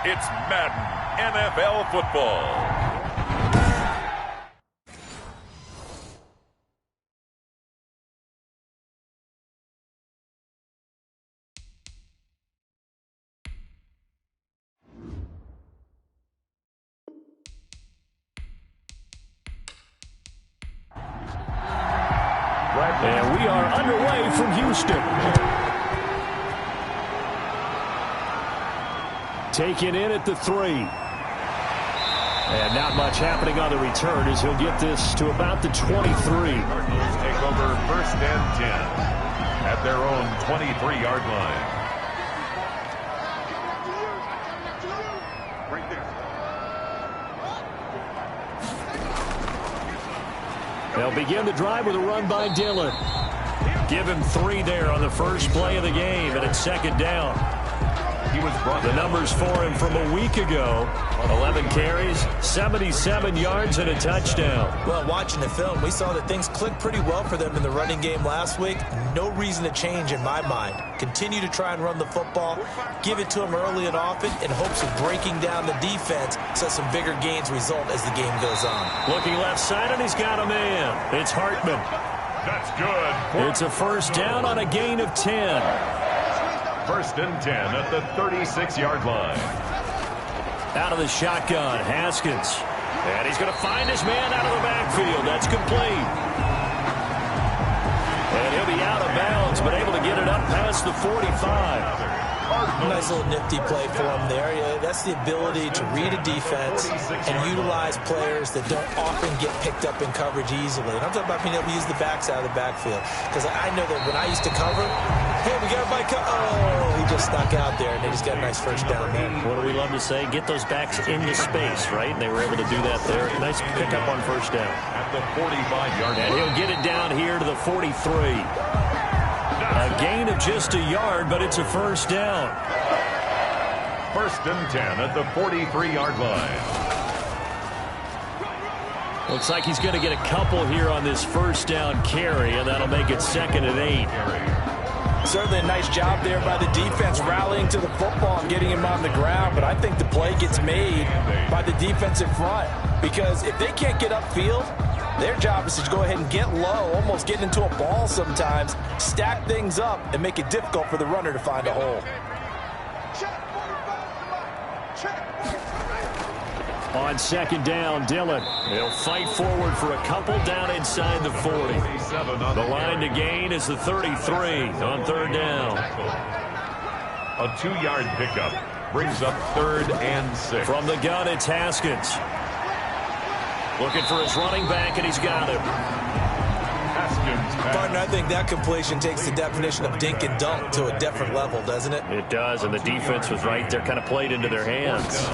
It's Madden NFL football. And we are underway from Houston. Taken in at the 3. And not much happening on the return as he'll get this to about the 23. Cardinals take over 1st and 10 at their own 23-yard line. Right there. They'll begin the drive with a run by Dillon. Give him 3 there on the first play of the game, and it's 2nd down. The numbers for him from a week ago: 11 carries, 77 yards, and a touchdown. Well, watching the film, we saw that things clicked pretty well for them in the running game last week. No reason to change in my mind. Continue to try and run the football, give it to him early and often in hopes of breaking down the defense so some bigger gains result as the game goes on. Looking left side, and he's got a man. It's Hartman. That's good. It's a 1st down on a gain of 10. 1st and 10 at the 36-yard line. Out of the shotgun, Haskins. And he's going to find his man out of the backfield. That's complete. And he'll be out of bounds, but able to get it up past the 45. Nice little nifty play for him there. Yeah, that's the ability to read a defense and utilize players that don't often get picked up in coverage easily. And I'm talking about being able to use the backs out of the backfield. Because I know that when I used to cover, hey, we got a bike. Oh, he just stuck out there, and they just got a nice 1st down there. What do we love to say? Get those backs into space, right? And they were able to do that there. Nice pickup on 1st down. At the 45-yard line. And he'll get it down here to the 43. A gain of just a yard, but it's a 1st down. 1st and 10 at the 43-yard line. Looks like he's going to get a couple here on this 1st down carry, and that'll make it 2nd and 8. Certainly a nice job there by the defense rallying to the football and getting him on the ground, but I think the play gets made by the defensive front because if they can't get upfield, their job is to go ahead and get low, almost get into a ball sometimes, stack things up, and make it difficult for the runner to find a hole. On 2nd down, Dillon. He'll fight forward for a couple down inside the 40. The line to gain is the 33 on 3rd down. A 2-yard pickup brings up 3rd and 6. From the gun, it's Haskins. Looking for his running back, and he's got him. Partner, I think that completion takes the definition of dink and dunk to a different level, doesn't it? It does, and the defense was right there, kind of played into their hands.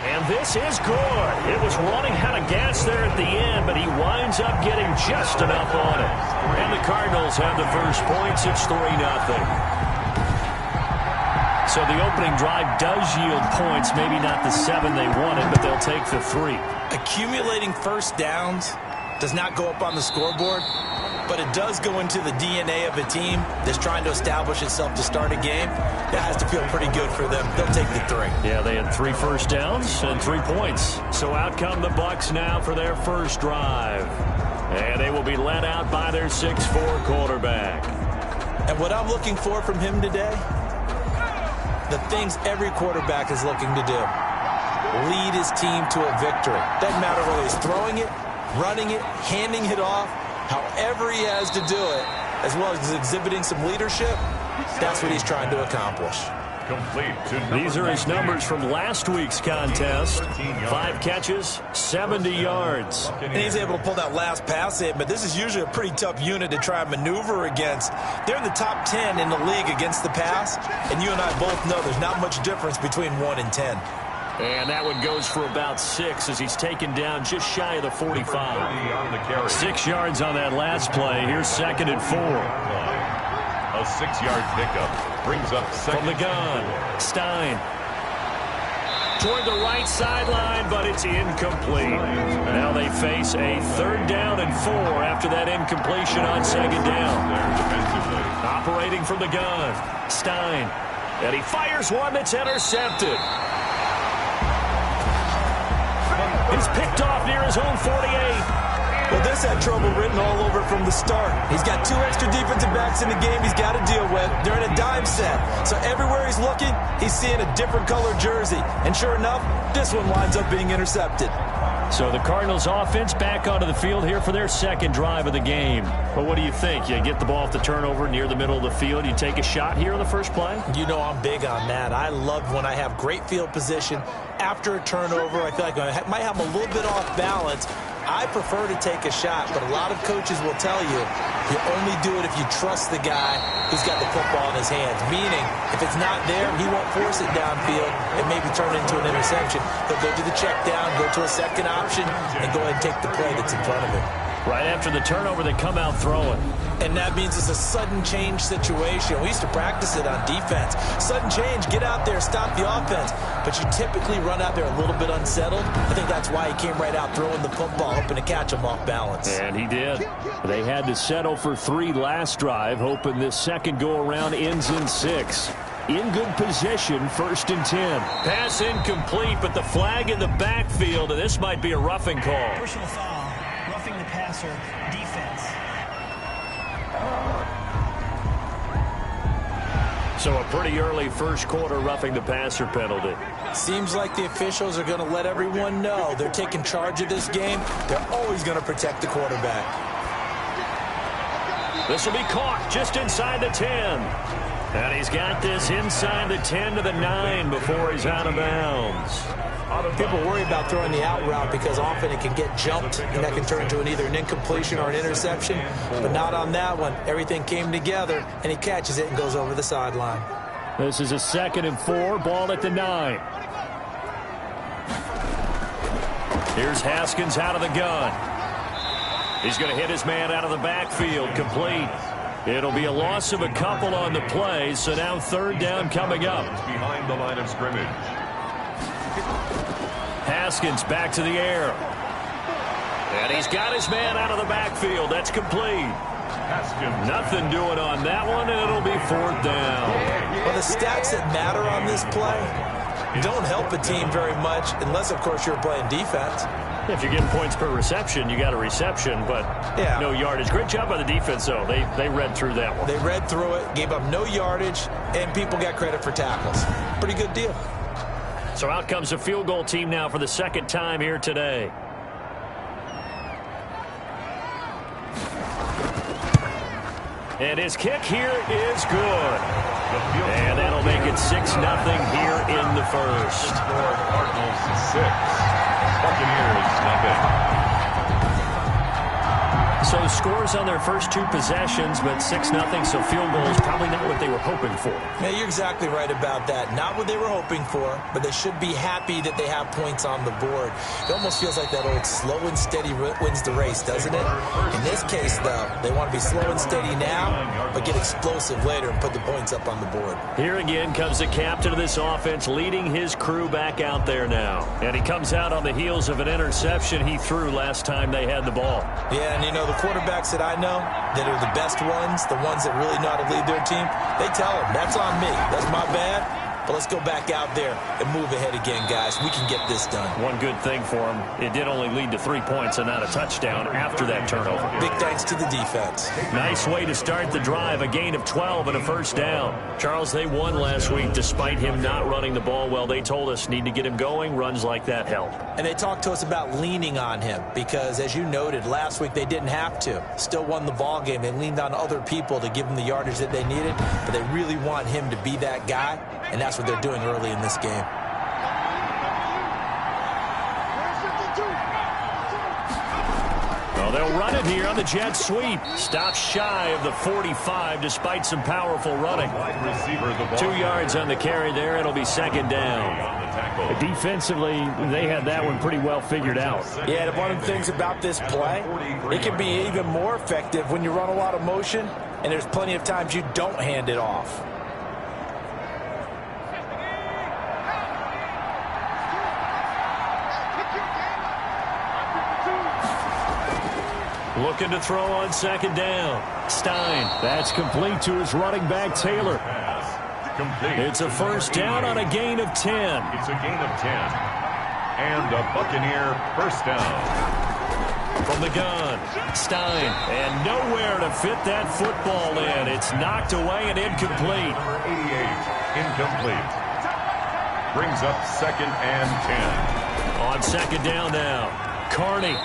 And this is good. It was running out of gas there at the end, but he winds up getting just enough on it. And the Cardinals have the first points. It's 3-0. So the opening drive does yield points, maybe not the 7 they wanted, but they'll take the 3. Accumulating 1st downs does not go up on the scoreboard, but it does go into the DNA of a team that's trying to establish itself to start a game. That has to feel pretty good for them. They'll take the 3. Yeah, they had 3 first downs and 3 points. So out come the Bucs now for their first drive. And they will be led out by their 6'4" quarterback. And what I'm looking for from him today, the things every quarterback is looking to do. Lead his team to a victory. Doesn't matter whether he's throwing it, running it, handing it off, however he has to do it, as well as exhibiting some leadership, that's what he's trying to accomplish. These are his numbers from last week's contest. 5 catches, 70 yards. And he's able to pull that last pass in, but this is usually a pretty tough unit to try and maneuver against. They're in the top 10 in the league against the pass, and you and I both know there's not much difference between 1 and 10. And that one goes for about 6 as he's taken down just shy of the 45. 6 yards on that last play. Here's 2nd and 4. A 6-yard pickup brings up 2nd. From the gun, Stein. Toward the right sideline, but it's incomplete. Now they face a 3rd down and 4 after that incompletion on 2nd down. Operating from the gun, Stein. And he fires one that's intercepted. He's picked off near his own 48. Well, this had trouble written all over from the start. He's got 2 extra defensive backs in the game he's got to deal with. They're in a dime set. So everywhere he's looking, he's seeing a different color jersey. And sure enough, this one winds up being intercepted. So the Cardinals offense back onto the field here for their second drive of the game. But what do you think? You get the ball off the turnover near the middle of the field. You take a shot here on the first play? You know I'm big on that. I love when I have great field position. After a turnover, I feel like I might have a little bit off balance. I prefer to take a shot, but a lot of coaches will tell you only do it if you trust the guy who's got the football in his hands. Meaning, if it's not there, he won't force it downfield and maybe turn it into an interception. He'll go to the check down, go to a second option, and go ahead and take the play that's in front of him. Right after the turnover, they come out throwing. And that means it's a sudden change situation. We used to practice it on defense. Sudden change, get out there, stop the offense. But you typically run out there a little bit unsettled. I think that's why he came right out throwing the football, hoping to catch him off balance. And he did. They had to settle for 3 last drive, hoping this second go-around ends in 6. In good position, 1st and 10. Pass incomplete, but the flag in the backfield, and this might be a roughing call. Personal foul, roughing the passer, defense. So a pretty early first quarter roughing the passer penalty. Seems like the officials are going to let everyone know they're taking charge of this game. They're always going to protect the quarterback. This will be caught just inside the 10. And he's got this inside the 10 to the 9 before he's out of bounds. People worry about throwing the out route because often it can get jumped, and that can turn into either an incompletion or an interception. But not on that one. Everything came together, and he catches it and goes over the sideline. This is a 2nd and 4, ball at the 9. Here's Haskins out of the gun. He's going to hit his man out of the backfield, complete. It'll be a loss of a couple on the play, so now 3rd down coming up. Behind the line of scrimmage. Haskins back to the air. And he's got his man out of the backfield. That's complete. Haskins. Nothing doing on that one, and it'll be 4th down. Well, the stats that matter on this play don't help a team very much unless, of course, you're playing defense. If you're getting points per reception, you got a reception, but no yardage. Great job by the defense, though. They read through that one. They read through it, gave up no yardage, and people got credit for tackles. Pretty good deal. So out comes the field goal team now for the 2nd time here today. And his kick here is good. And that'll make it 6-0 here in the first. Cardinals 6. Buccaneers nothing. So scores on their first 2 possessions, but 6-0, so field goal is probably not what they were hoping for. Yeah, you're exactly right about that. Not what they were hoping for, but they should be happy that they have points on the board. It almost feels like that old slow and steady wins the race, doesn't it? In this case, though, they want to be slow and steady now, but get explosive later and put the points up on the board. Here again comes the captain of this offense, leading his crew back out there now. And he comes out on the heels of an interception he threw last time they had the ball. Yeah, and you know, the quarterbacks that I know that are the best ones, the ones that really know how to lead their team, they tell them, that's on me. That's my bad. But let's go back out there and move ahead again, guys. We can get this done. One good thing for him, it did only lead to 3 points and not a touchdown after that turnover. Big thanks to the defense. Nice way to start the drive, a gain of 12 and a 1st down. Charles, they won last week despite him not running the ball well. They told us need to get him going. Runs like that help. And they talked to us about leaning on him because, as you noted, last week they didn't have to. Still won the ball game. They leaned on other people to give them the yardage that they needed, but they really want him to be that guy, and that's what they're doing early in this game. Well, they'll run it here on the jet sweep. Stop shy of the 45 despite some powerful running. 2 yards on the carry there. It'll be 2nd down. Defensively, they had that one pretty well figured out. Yeah, one of the things about this play, it can be even more effective when you run a lot of motion, and there's plenty of times you don't hand it off. Looking to throw on 2nd down. Stein. That's complete to his running back, Taylor. Complete. It's a first down on a gain of 10. It's a gain of 10. And a Buccaneer first down. From the gun, Stein, and nowhere to fit that football in. It's knocked away and incomplete. Number 88, incomplete. Brings up second and 10. On second down now, Carney.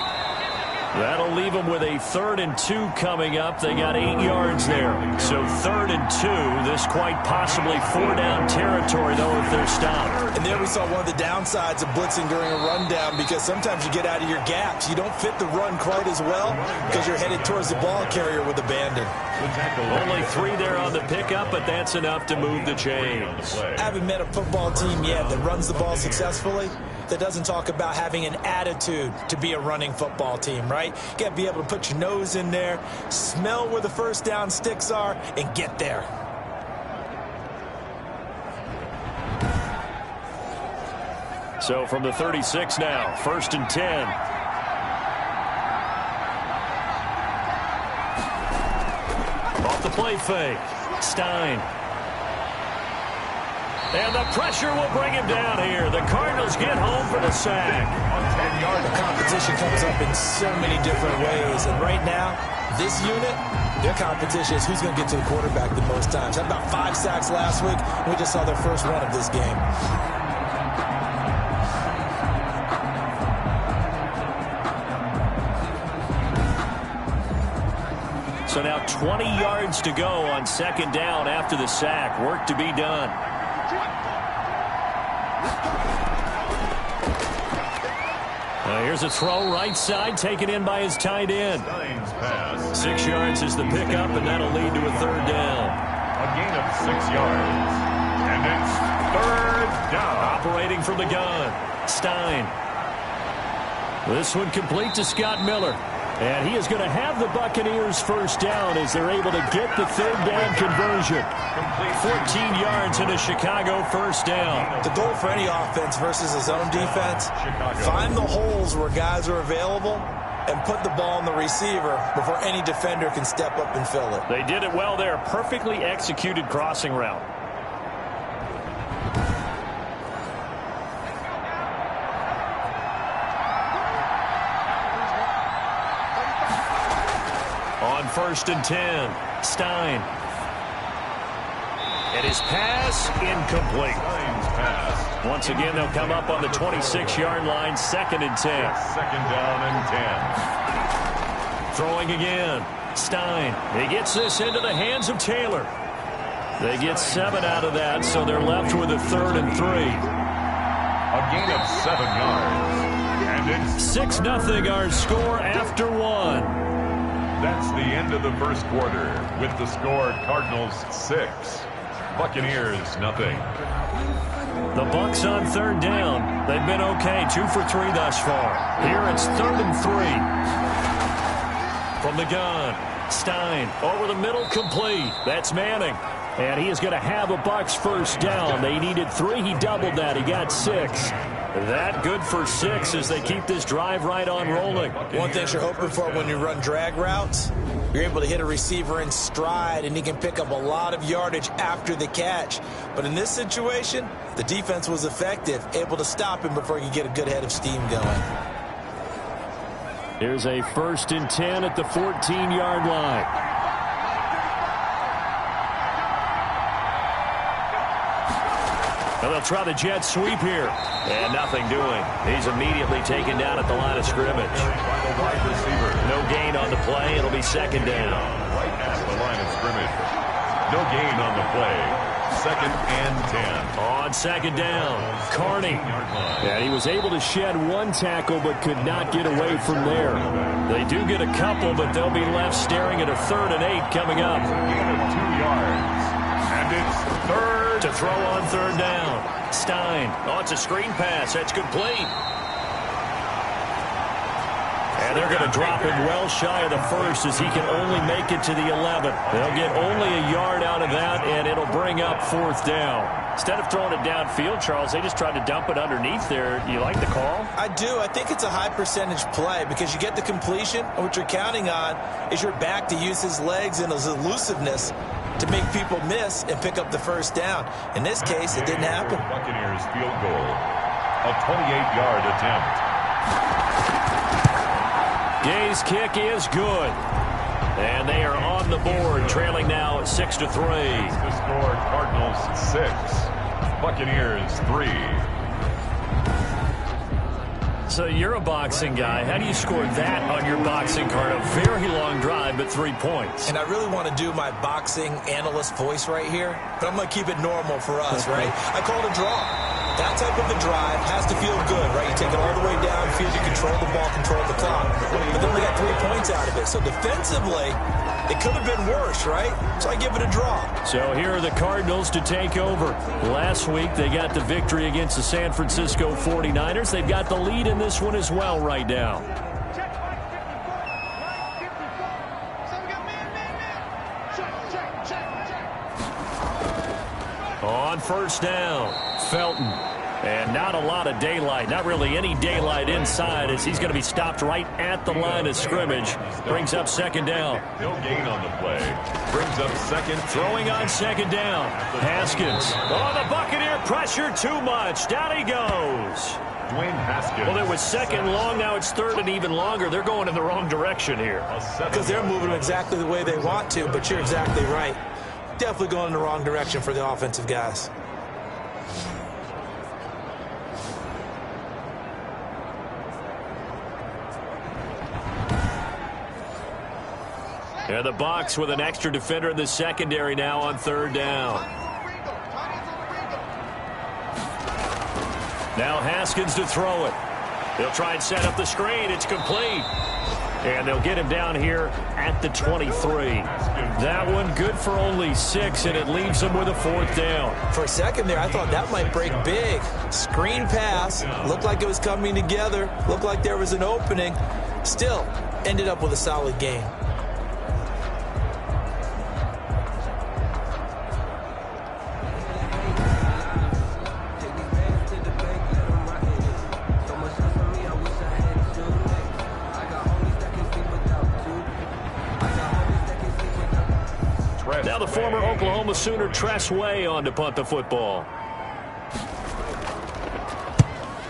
That'll leave them with a 3rd and 2 coming up. They got 8 yards there. So 3rd and 2. This quite possibly 4-down territory, though, if they're stopped. And there we saw one of the downsides of blitzing during a rundown, because sometimes you get out of your gaps. You don't fit the run quite as well because you're headed towards the ball carrier with abandon. Only 3 there on the pickup, but that's enough to move the chains. I haven't met a football team yet that runs the ball successfully that doesn't talk about having an attitude to be a running football team, right? You got to be able to put your nose in there, smell where the first down sticks are, and get there. So from the 36 now, 1st and 10. Off the play fake, Stein. And the pressure will bring him down here. The Cardinals get home for the sack. The competition comes up in so many different ways. And right now, this unit, their competition is who's going to get to the quarterback the most times. Had about 5 sacks last week. We just saw their first one of this game. So now 20 yards to go on second down after the sack. Work to be done. Here's a throw right side, taken in by his tight end. 6 yards is the pickup, and that'll lead to a 3rd down. A gain of 6 yards. And it's 3rd down. Operating from the gun, Stein. This one complete to Scott Miller. And he is going to have the Buccaneers first down as they're able to get the 3rd down conversion. 14 yards in a Chicago first down. The goal for any offense versus his own defense, find the holes where guys are available and put the ball in the receiver before any defender can step up and fill it. They did it well there. Perfectly executed crossing route. On 1st and 10, Stein. And his pass incomplete. Once again, they'll come up on the 26-yard line, 2nd and 10. 2nd down and 10. Throwing again, Stein. He gets this into the hands of Taylor. They get 7 out of that, so they're left with a 3rd and 3. A gain of 7 yards. And it's 6-0 our score after 1. That's the end of the first quarter with the score Cardinals 6, Buccaneers 0. The Bucs on 3rd down. They've been okay, 2 for 3 thus far. Here it's 3rd and 3. From the gun, Stein over the middle, complete. That's Manning. And he is going to have a Bucs first down. They needed 3. He doubled that. He got 6. That good for 6 as they keep this drive right on rolling. One thing you're hoping for when you run drag routes, you're able to hit a receiver in stride, and he can pick up a lot of yardage after the catch. But in this situation, the defense was effective, able to stop him before he could get a good head of steam going. Here's a 1st and 10 at the 14-yard line. Well, they'll try the jet sweep here. And nothing doing. He's immediately taken down at the line of scrimmage. No gain on the play. It'll be 2nd down. Right at the line of scrimmage. No gain on the play. 2nd and 10. On 2nd down, Carney. And he was able to shed 1 tackle but could not get away from there. They do get a couple, but they'll be left staring at a 3rd and 8 coming up. A gain of 2 yards. And it's 3rd. To throw on 3rd down. Stein. Oh, it's a screen pass. That's complete. And they're going to drop him well shy of the 1st as he can only make it to the 11th. They'll get only a yard out of that, and it'll bring up 4th down. Instead of throwing it downfield, Charles, they just tried to dump it underneath there. You like the call? I do. I think it's a high percentage play because you get the completion, and what you're counting on is your back to use his legs and his elusiveness to make people miss and pick up the first down. In this case, it didn't happen. Buccaneers field goal. A 28-yard attempt. Gay's kick is good. And they are on the board, trailing now 6-3. The score, Cardinals 6, Buccaneers 3. So you're a boxing guy. How do you score that on your boxing card? A very long drive, but 3 points. And I really want to do my boxing analyst voice right here, but I'm going to keep it normal for us, right? I call it a draw. That type of a drive has to feel good, right? You take it all the way down, feel you control the ball, control the clock. But then we got 3 points out of it. So defensively, it could have been worse, right? So I give it a draw. So here are the Cardinals to take over. Last week, they got the victory against the San Francisco 49ers. They've got the lead in this one as well right now. On first down, Felton. And not a lot of daylight, not really any daylight inside as he's going to be stopped right at the line of scrimmage. Brings up second down. He'll gain on the play. Brings up second. Throwing on second down. Haskins. Oh, the Buccaneer pressure too much. Down he goes. Dwayne Haskins. Well, it was second long. Now it's third and even longer. They're going in the wrong direction here. Because they're moving exactly the way they want to, but you're exactly right. Definitely going in the wrong direction for the offensive guys. And the Bucs with an extra defender in the secondary now on third down. Now Haskins to throw it. They'll try and set up the screen. It's complete. And they'll get him down here at the 23. That one good for only 6, and it leaves them with a fourth down. For a second there, I thought that might break big. Screen pass. Looked like it was coming together. Looked like there was an opening. Still, ended up with a solid game. Now the former Oklahoma Sooner Tress Way on to punt the football.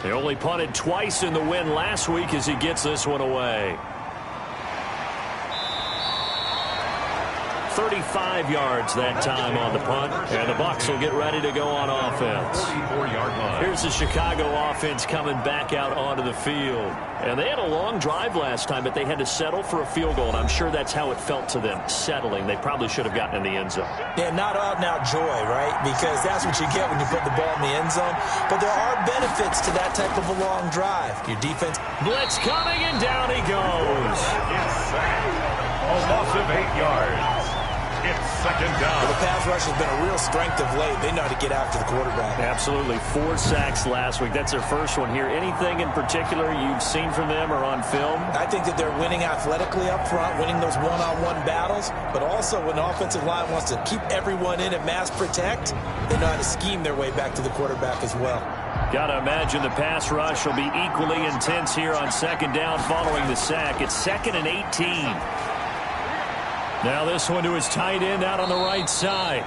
They only punted twice in the win last week as he gets this one away. 35 yards that time on the punt, and the Bucs will get ready to go on offense. 44-yard line. Here's the Chicago offense coming back out onto the field. And they had a long drive last time, but they had to settle for a field goal, and I'm sure that's how it felt to them, settling. They probably should have gotten in the end zone. Yeah, not out and out joy, right? Because that's what you get when you put the ball in the end zone. But there are benefits to that type of a long drive. Your defense. Blitz coming, and down he goes. It's sacked. A loss of 8 yards. It's second down. Well, the pass rush has been a real strength of late. They know how to get after the quarterback. Absolutely. 4 sacks last week. That's their first one here. Anything in particular you've seen from them or on film? I think that they're winning athletically up front, winning those one-on-one battles, but also when the offensive line wants to keep everyone in and mass protect, they know how to scheme their way back to the quarterback as well. Got to imagine the pass rush will be equally intense here on second down following the sack. It's 2nd and 18. Now this one to his tight end out on the right side.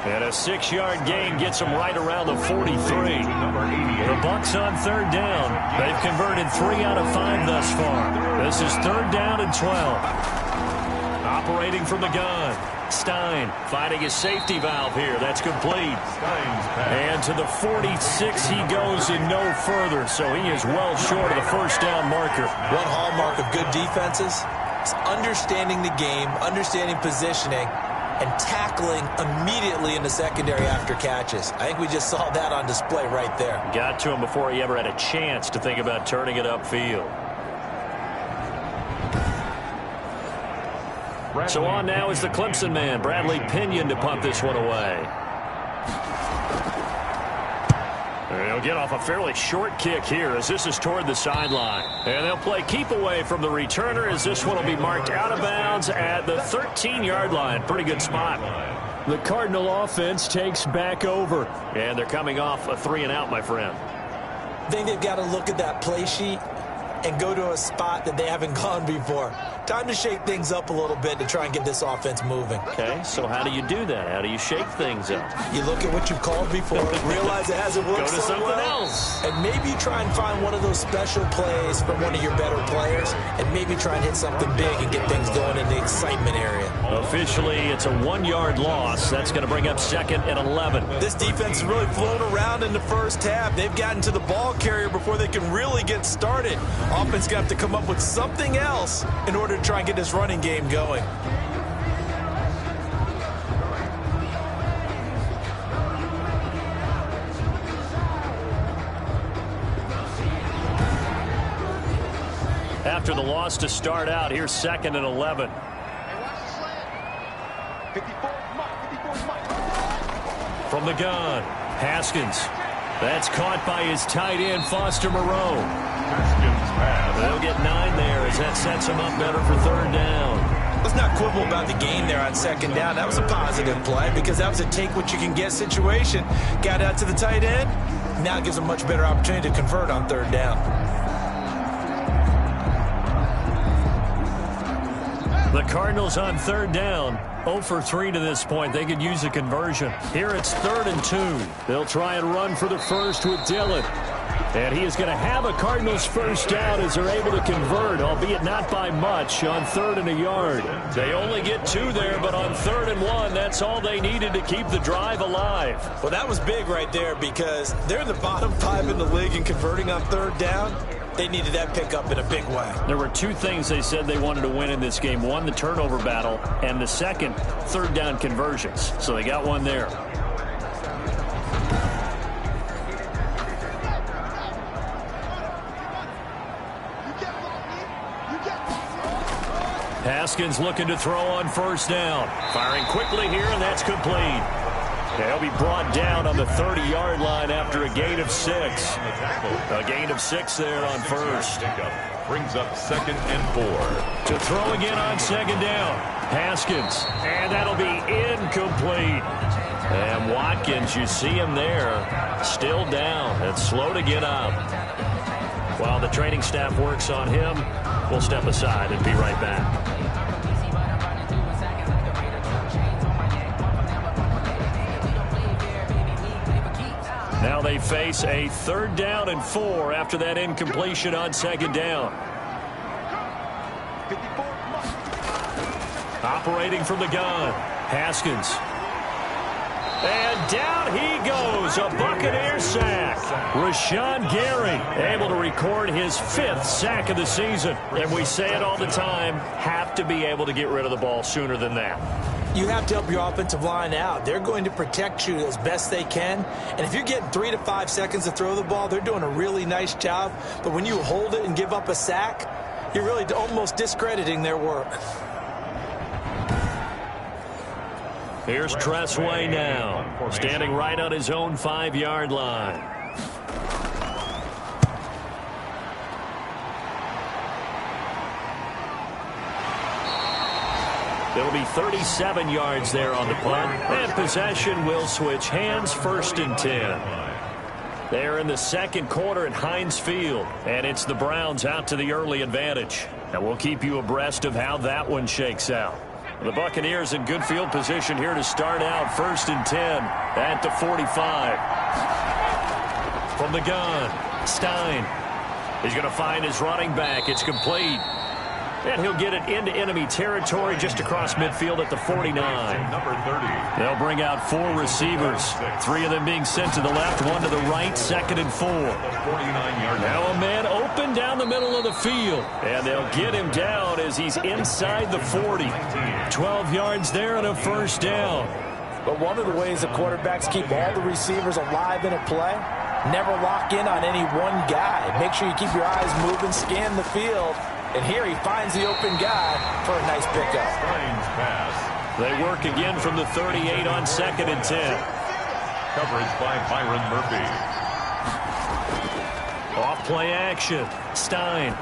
And a 6-yard gain gets him right around the 43. The Bucs on third down. They've converted 3 out of 5 thus far. This is third down and 12. Operating from the gun. Stein finding his safety valve here. That's complete. And to the 46 he goes and no further. So he is well short of the first down marker. One hallmark of good defenses is understanding the game, understanding positioning, and tackling immediately in the secondary after catches. I think we just saw that on display right there. Got to him before he ever had a chance to think about turning it upfield. So on now is the Clemson man, Bradley Pinion, to punt this one away. They'll get off a fairly short kick here as this is toward the sideline. And they'll play keep away from the returner as this one will be marked out of bounds at the 13-yard line. Pretty good spot. The Cardinal offense takes back over. And they're coming off a 3-and-out, my friend. I think they've got to look at that play sheet and go to a spot that they haven't gone before. Time to shake things up a little bit to try and get this offense moving. Okay, so how do you do that? How do you shake things up? You look at what you called before, realize it hasn't worked Go to so something well, else. and maybe try and find one of those special plays from one of your better players, and maybe try and hit something big and get things going in the excitement area. Officially, it's a 1-yard loss. That's going to bring up 2nd and 11. This defense has really flown around in the first half. They've gotten to the ball carrier before they can really get started. Offense got to come up with something else in order to try and get this running game going. After the loss to start out, here's 2nd and 11. From the gun, Haskins. That's caught by his tight end, Foster Moreau. Haskins pass. They'll get 9 there as that sets him up better for 3rd down. Let's not quibble about the gain there on 2nd down. That was a positive play because that was a take-what-you-can-get situation. Got out to the tight end. Now gives a much better opportunity to convert on 3rd down. The Cardinals on 3rd down. 0 for 3 to this point. They could use a conversion. Here it's 3rd and 2. They'll try and run for the first with Dillon. And he is going to have a Cardinals first down as they're able to convert, albeit not by much, on 3rd and a yard. They only get 2 there, but on 3rd and 1, that's all they needed to keep the drive alive. Well, that was big right there because they're in the bottom 5 in the league in converting on 3rd down. They needed that pickup in a big way. There were 2 things they said they wanted to win in this game. 1, the turnover battle, and the second, 3rd down conversions. So they got 1 there. Haskins looking to throw on 1st down. Firing quickly here, and that's complete. He'll be brought down on the 30-yard line after a gain of 6. A gain of 6 there on 1st. Brings up 2nd and 4. To throw again on 2nd down. Haskins. And that'll be incomplete. And Watkins, you see him there, still down and slow to get up. While the training staff works on him, we'll step aside and be right back. Now they face a 3rd down and 4 after that incompletion on 2nd down. Operating from the gun, Haskins. And down he goes, a Buccaneers sack. Rashawn Gary able to record his 5th sack of the season. And we say it all the time, have to be able to get rid of the ball sooner than that. You have to help your offensive line out. They're going to protect you as best they can. And if you're getting 3 to 5 seconds to throw the ball, they're doing a really nice job. But when you hold it and give up a sack, you're really almost discrediting their work. Here's Tressway now, standing right on his own 5-yard line. There'll be 37 yards there on the punt, and possession will switch hands, 1st and 10. They're in the 2nd quarter at Heinz Field, and it's the Browns out to the early advantage. And we'll keep you abreast of how that one shakes out. The Buccaneers in good field position here to start out, 1st and 10 at the 45. From the gun, Stein. He's going to find his running back. It's complete. And he'll get it into enemy territory just across midfield at the 49. Number 30. They'll bring out 4 receivers, 3 of them being sent to the left, 1 to the right, 2nd and 4. 49-yard Now a man open down the middle of the field, and they'll get him down as he's inside the 40. 12 yards there and a 1st down. But one of the ways the quarterbacks keep all the receivers alive in a play, never lock in on any one guy. Make sure you keep your eyes moving, scan the field. And here he finds the open guy for a nice pickup. Pass. They work again from the 38 on 2nd and 10. Coverage by Byron Murphy. Off play action. Stein.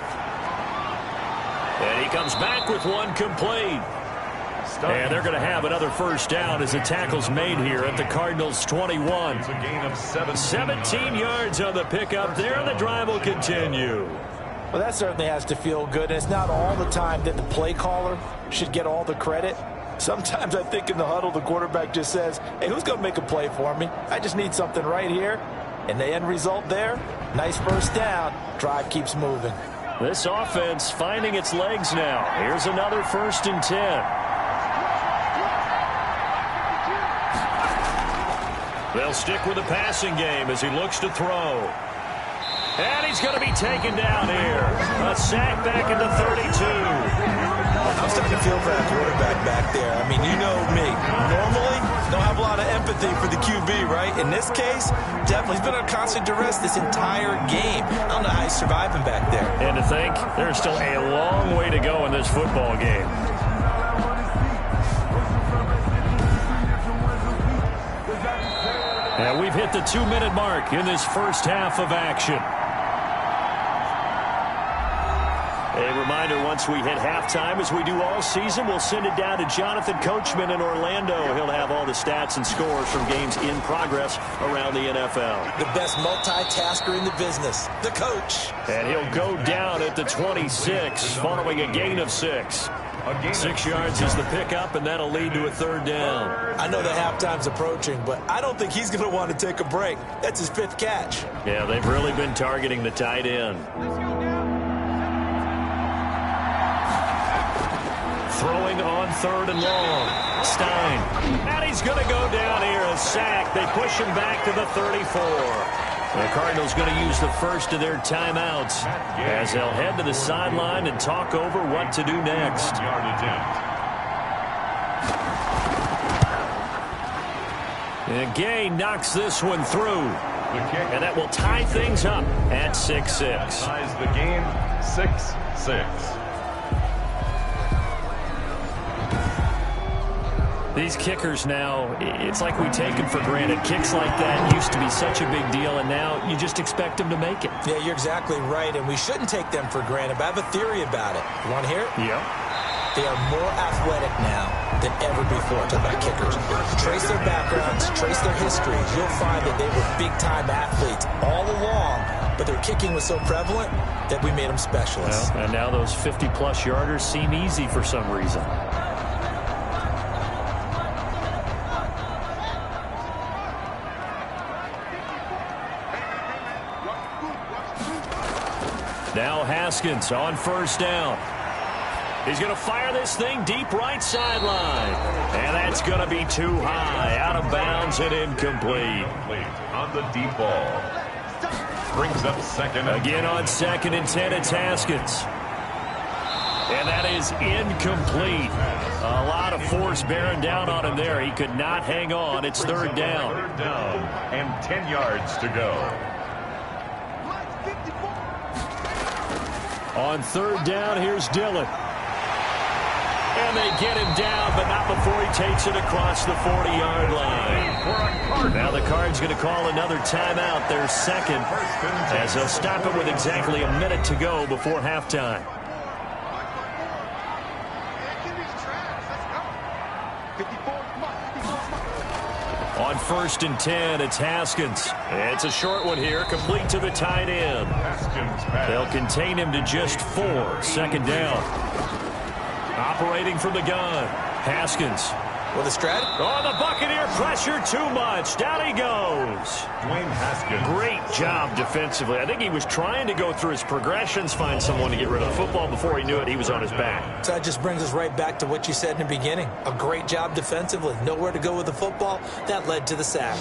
And he comes back with 1 complete. And they're going to have another 1st down as the tackle's made here at the Cardinals 21. It's a gain of 17. 17 yards on the pickup there, and the drive will continue. Well, that certainly has to feel good. And it's not all the time that the play caller should get all the credit. Sometimes I think in the huddle, the quarterback just says, hey, who's going to make a play for me? I just need something right here. And the end result there, nice first down. Drive keeps moving. This offense finding its legs now. Here's another 1st and 10. They'll stick with the passing game as he looks to throw. And he's going to be taken down here. A sack back into 32. I was starting to feel for that quarterback back there. I mean, you know me. Normally, don't have a lot of empathy for the QB, right? In this case, definitely. He's been under constant duress this entire game. I don't know how he's surviving back there. And to think, there's still a long way to go in this football game. And we've hit the 2-minute mark in this first half of action. A reminder, once we hit halftime, as we do all season, we'll send it down to Jonathan Coachman in Orlando. He'll have all the stats and scores from games in progress around the NFL. The best multitasker in the business, the coach. And he'll go down at the 26 following a gain of 6. 6 yards is the pickup, and that'll lead to a 3rd down. I know that halftime's approaching, but I don't think he's going to want to take a break. That's his 5th catch. Yeah, they've really been targeting the tight end. Throwing on 3rd and long. Stein. And he's going to go down here. A sack. They push him back to the 34. The Cardinals going to use the first of their timeouts as they'll head to the sideline and talk over what to do next. And Gay knocks this one through. And that will tie things up at 6-6. Ties the game 6-6. These kickers now, it's like we take them for granted. Kicks like that used to be such a big deal, and now you just expect them to make it. Yeah, you're exactly right, and we shouldn't take them for granted, but I have a theory about it. You want to hear it? Yep. They are more athletic now than ever before. Talk about kickers. Trace their backgrounds, trace their histories. You'll find that they were big-time athletes all along, but their kicking was so prevalent that we made them specialists. Well, and now those 50-plus yarders seem easy for some reason. Now Haskins on 1st down. He's going to fire this thing deep right sideline. And that's going to be too high. Out of bounds and incomplete. On the deep ball. Brings up 2nd. Again on 2nd and 10, it's Haskins. And that is incomplete. A lot of force bearing down on him there. He could not hang on. It's 3rd down. 3rd down and 10 yards to go. On 3rd down, here's Dillon. And they get him down, but not before he takes it across the 40-yard line. Now the Cards going to call another timeout, their 2nd, as they'll stop it with exactly a minute to go before halftime. On 1st and 10, it's Haskins. It's a short one here, complete to the tight end. They'll contain him to just 4. 2nd down. Operating from the gun. Haskins. With a strategy. Oh, the Buccaneer pressure too much. Down he goes. Dwayne Haskins. Great job defensively. I think he was trying to go through his progressions, find someone to get rid of the football. Before he knew it, he was on his back. So that just brings us right back to what you said in the beginning. A great job defensively. Nowhere to go with the football. That led to the sack.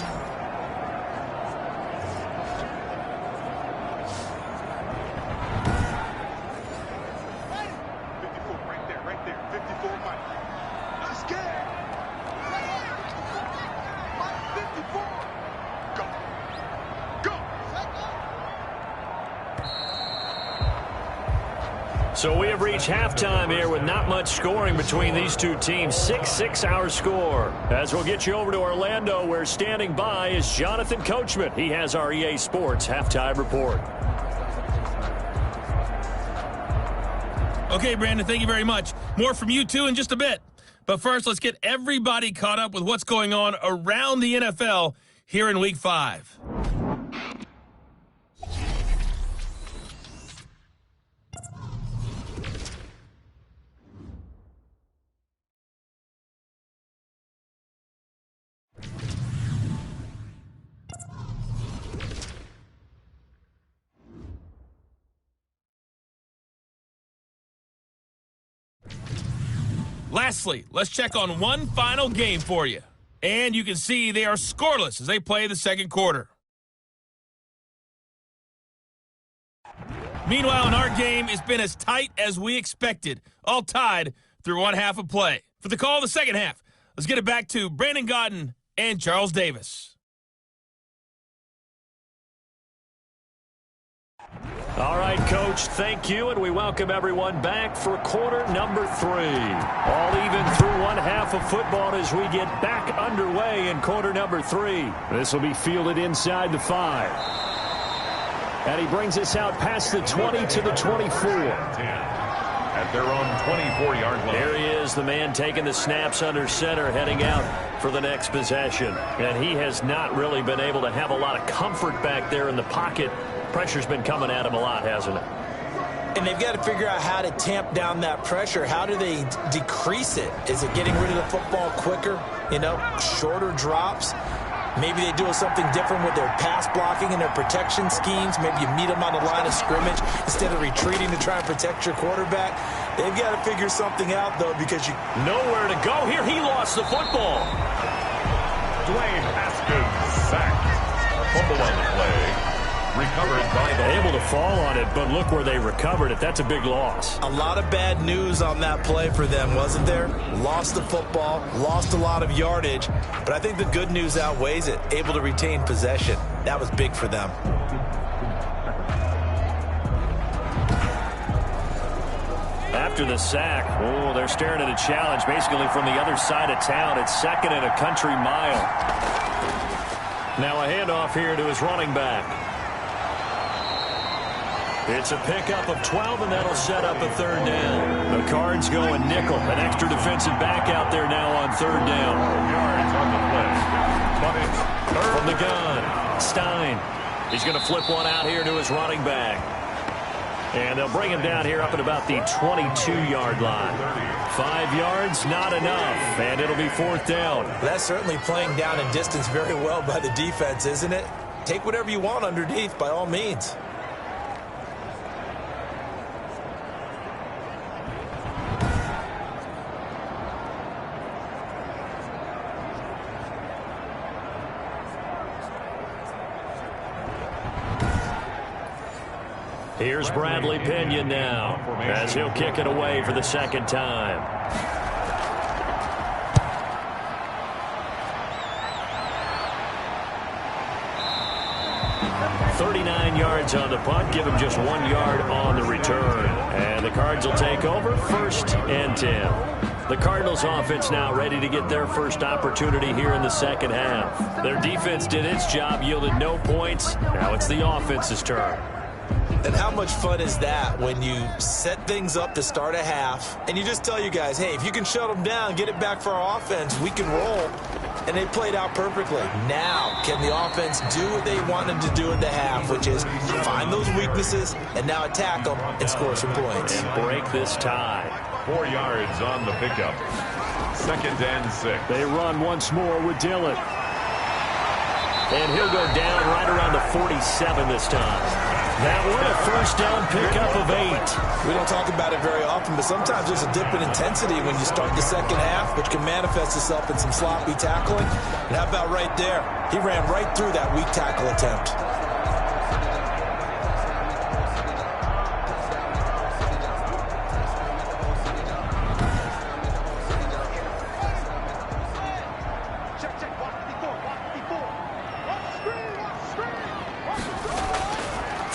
So we have reached halftime here with not much scoring between these two teams. 6-6 our score. As we'll get you over to Orlando, where standing by is Jonathan Coachman. He has our EA Sports halftime report. Okay, Brandon, thank you very much. More from you, too, in just a bit. But first, let's get everybody caught up with what's going on around the NFL here in Week 5. Lastly, let's check on one final game for you. And you can see they are scoreless as they play the second quarter. Meanwhile, in our game, it's been as tight as we expected, all tied through one half of play. For the call of the second half, let's get it back to Brandon Gaudin and Charles Davis. All right, Coach, thank you, and we welcome everyone back for quarter number 3. All even through one half of football as we get back underway in quarter number 3. This will be fielded inside the 5. And he brings us out past the 20 to the 24. At their own 24-yard line. There he is, the man taking the snaps under center, heading out for the next possession. And he has not really been able to have a lot of comfort back there in the pocket. Pressure's been coming at him a lot, hasn't it? And they've got to figure out how to tamp down that pressure. How do they decrease it? Is it getting rid of the football quicker? You know, shorter drops? Maybe they do something different with their pass blocking and their protection schemes. Maybe you meet them on the line of scrimmage instead of retreating to try and protect your quarterback. They've got to figure something out, though, because you... Nowhere to go here. He lost the football. Dwayne Haskins sacked. Fumble on the play. Recovered by the... Able to fall on it, but look where they recovered it. That's a big loss. A lot of bad news on that play for them, wasn't there? Lost the football, lost a lot of yardage, but I think the good news outweighs it. Able to retain possession. That was big for them. After the sack, oh, they're staring at a challenge basically from the other side of town. It's second and a country mile. Now a handoff here to his running back. It's a pickup of 12, and that'll set up a third down. The Cards go a nickel. An extra defensive back out there now on third down. Yards on the play. But it's third. From the gun, Stein. He's going to flip one out here to his running back. And they'll bring him down here up at about the 22-yard line. 5 yards, not enough, and it'll be fourth down. That's certainly playing down in distance very well by the defense, isn't it? Take whatever you want underneath, by all means. Here's Bradley Pinion now as he'll kick it away for the second time. $39 yards on the punt, give him just 1 yard on the return. And the Cards will take over, first and 10. The Cardinals offense now ready to get their first opportunity here in the second half. Their defense did its job, yielded no points. Now it's the offense's turn. And how much fun is that when you set things up to start a half and you just tell you guys, hey, if you can shut them down, get it back for our offense, we can roll. And they played out perfectly. Now, can the offense do what they wanted to do in the half, which is find those weaknesses and now attack them and score some points. And break this tie. 4 yards on the pickup. Second and 6. They run once more with Dillon. And he'll go down right around the 47 this time. That one, a first down pickup of 8. We don't talk about it very often, but sometimes there's a dip in intensity when you start the second half, which can manifest itself in some sloppy tackling. And how about right there? He ran right through that weak tackle attempt.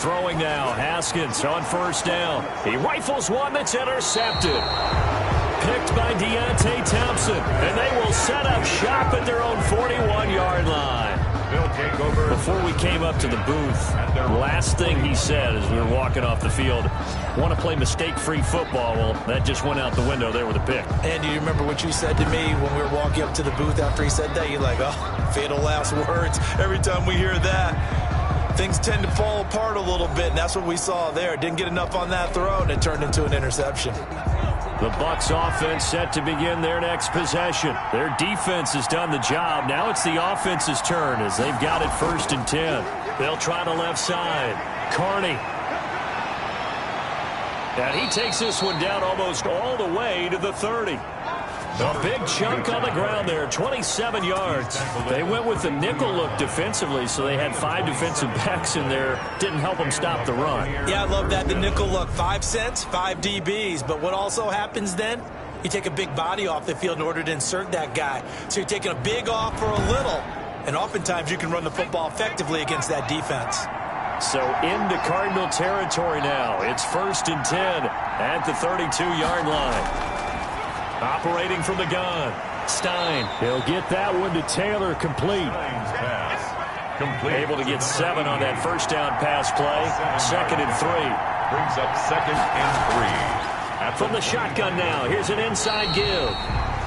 Throwing now, Haskins on first down. He rifles one that's intercepted. Picked by Deontay Thompson. And they will set up shop at their own 41-yard line. They'll take over. Before we came up to the booth, last thing he said as we were walking off the field, want to play mistake-free football. Well, that just went out the window there with a pick. And do you remember what you said to me when we were walking up to the booth after he said that? You're like, oh, fatal last words. Every time we hear that, things tend to fall apart a little bit, and that's what we saw there. Didn't get enough on that throw, and it turned into an interception. The Bucs offense set to begin their next possession. Their defense has done the job. Now it's the offense's turn as they've got it first and 10. They'll try the left side. Carney. And he takes this one down almost all the way to the 30. A big chunk on the ground there, 27 yards. They went with the nickel look defensively, so they had 5 defensive backs in there. Didn't help them stop the run. Yeah, I love that. The nickel look, 5 cents, 5 DBs. But what also happens then? You take a big body off the field in order to insert that guy. So you're taking a big off for a little. And oftentimes you can run the football effectively against that defense. So into Cardinal territory now. It's 1st and 10 at the 32-yard line. Operating from the gun. Stein. He'll get that one to Taylor complete. Able to get 7 on that first down pass play. 2nd and 3. Brings up 2nd and 3. From the shotgun now. Here's an inside give.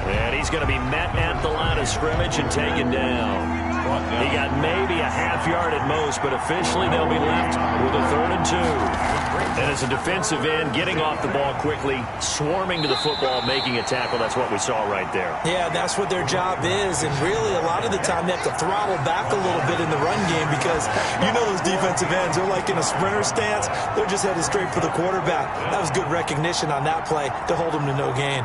And he's going to be met at the line of scrimmage and taken down. He got maybe a half yard at most, but officially they'll be left with a 3rd and 2. And as a defensive end, getting off the ball quickly, swarming to the football, making a tackle, that's what we saw right there. Yeah, that's what their job is, and really a lot of the time they have to throttle back a little bit in the run game because you know those defensive ends, they're like in a sprinter stance, they're just headed straight for the quarterback. That was good recognition on that play to hold them to no gain.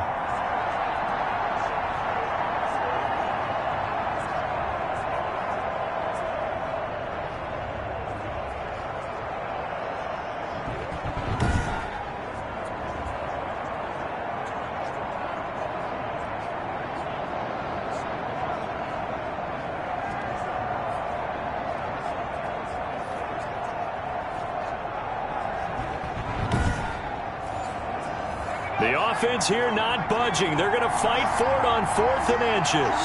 The offense here not budging. They're going to fight for it on 4th and inches.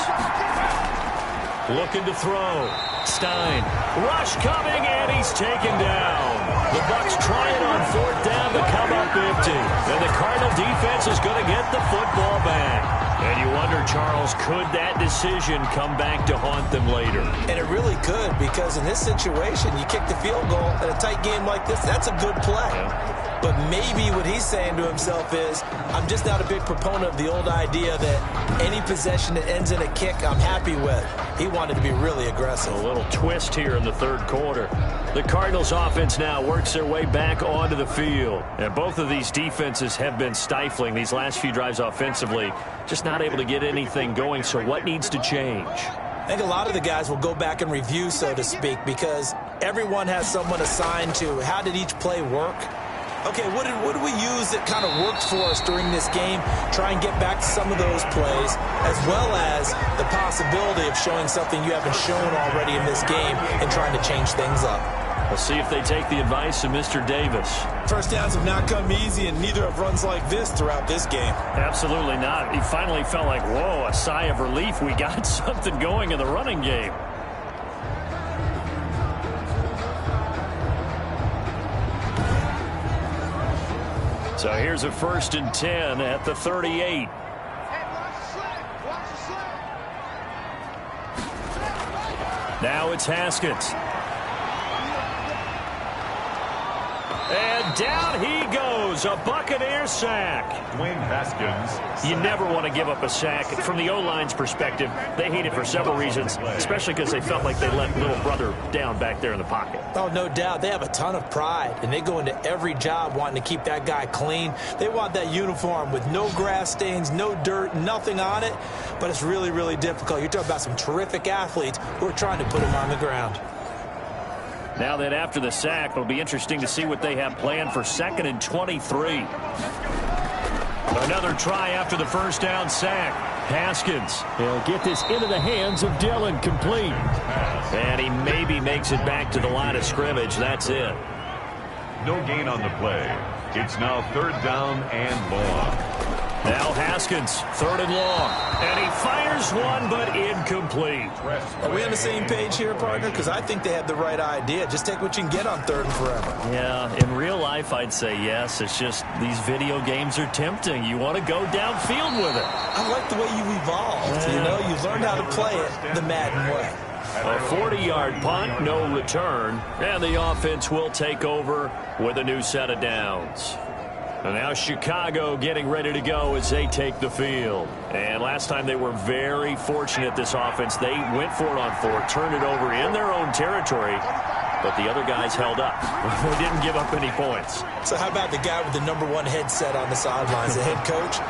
Looking to throw. Stein. Rush coming, and he's taken down. The Bucs trying on 4th down to come up empty. And the Cardinal defense is going to get the football back. And you wonder, Charles, could that decision come back to haunt them later? And it really could, because in this situation, you kick the field goal in a tight game like this, that's a good play. Yeah. But maybe what he's saying to himself is, I'm just not a big proponent of the old idea that any possession that ends in a kick I'm happy with. He wanted to be really aggressive. A little twist here in the 3rd quarter. The Cardinals offense now works their way back onto the field. And both of these defenses have been stifling these last few drives offensively. Just not able to get anything going, so what needs to change? I think a lot of the guys will go back and review, so to speak, because everyone has someone assigned to how did each play work. Okay, what did we use that kind of worked for us during this game? Try and get back to some of those plays, as well as the possibility of showing something you haven't shown already in this game and trying to change things up. We'll see if they take the advice of Mr. Davis. First downs have not come easy, and neither have runs like this throughout this game. Absolutely not. He finally felt like, whoa, a sigh of relief. We got something going in the running game. So here's a 1st and 10 at the 38. Now it's Haskins. And down he goes. A Buccaneer sack. Dwayne Haskins. You never want to give up a sack. From the O-line's perspective, they hate it for several reasons, especially because they felt like they let little brother down back there in the pocket. Oh, no doubt. They have a ton of pride, and they go into every job wanting to keep that guy clean. They want that uniform with no grass stains, no dirt, nothing on it, but it's really, really difficult. You're talking about some terrific athletes who are trying to put him on the ground. Now that after the sack, it'll be interesting to see what they have planned for 2nd and 23. Another try after the first down sack. Haskins. He'll get this into the hands of Dillon, complete. And he maybe makes it back to the line of scrimmage. That's it. No gain on the play. It's now 3rd down and long. Now Haskins, 3rd and long. And he fires one, but incomplete. Are we on the same page here, partner? Because I think they had the right idea. Just take what you can get on 3rd and forever. Yeah, in real life, I'd say yes. It's just these video games are tempting. You want to go downfield with it. I like the way you've evolved. You know, you've learned how to play it the Madden way. A 40-yard punt, no return. And the offense will take over with a new set of downs. And now Chicago getting ready to go as they take the field. And last time they were very fortunate, this offense. They went for it on 4th, turned it over in their own territory, but the other guys held up. They didn't give up any points. So how about the guy with the #1 headset on the sidelines, the head coach?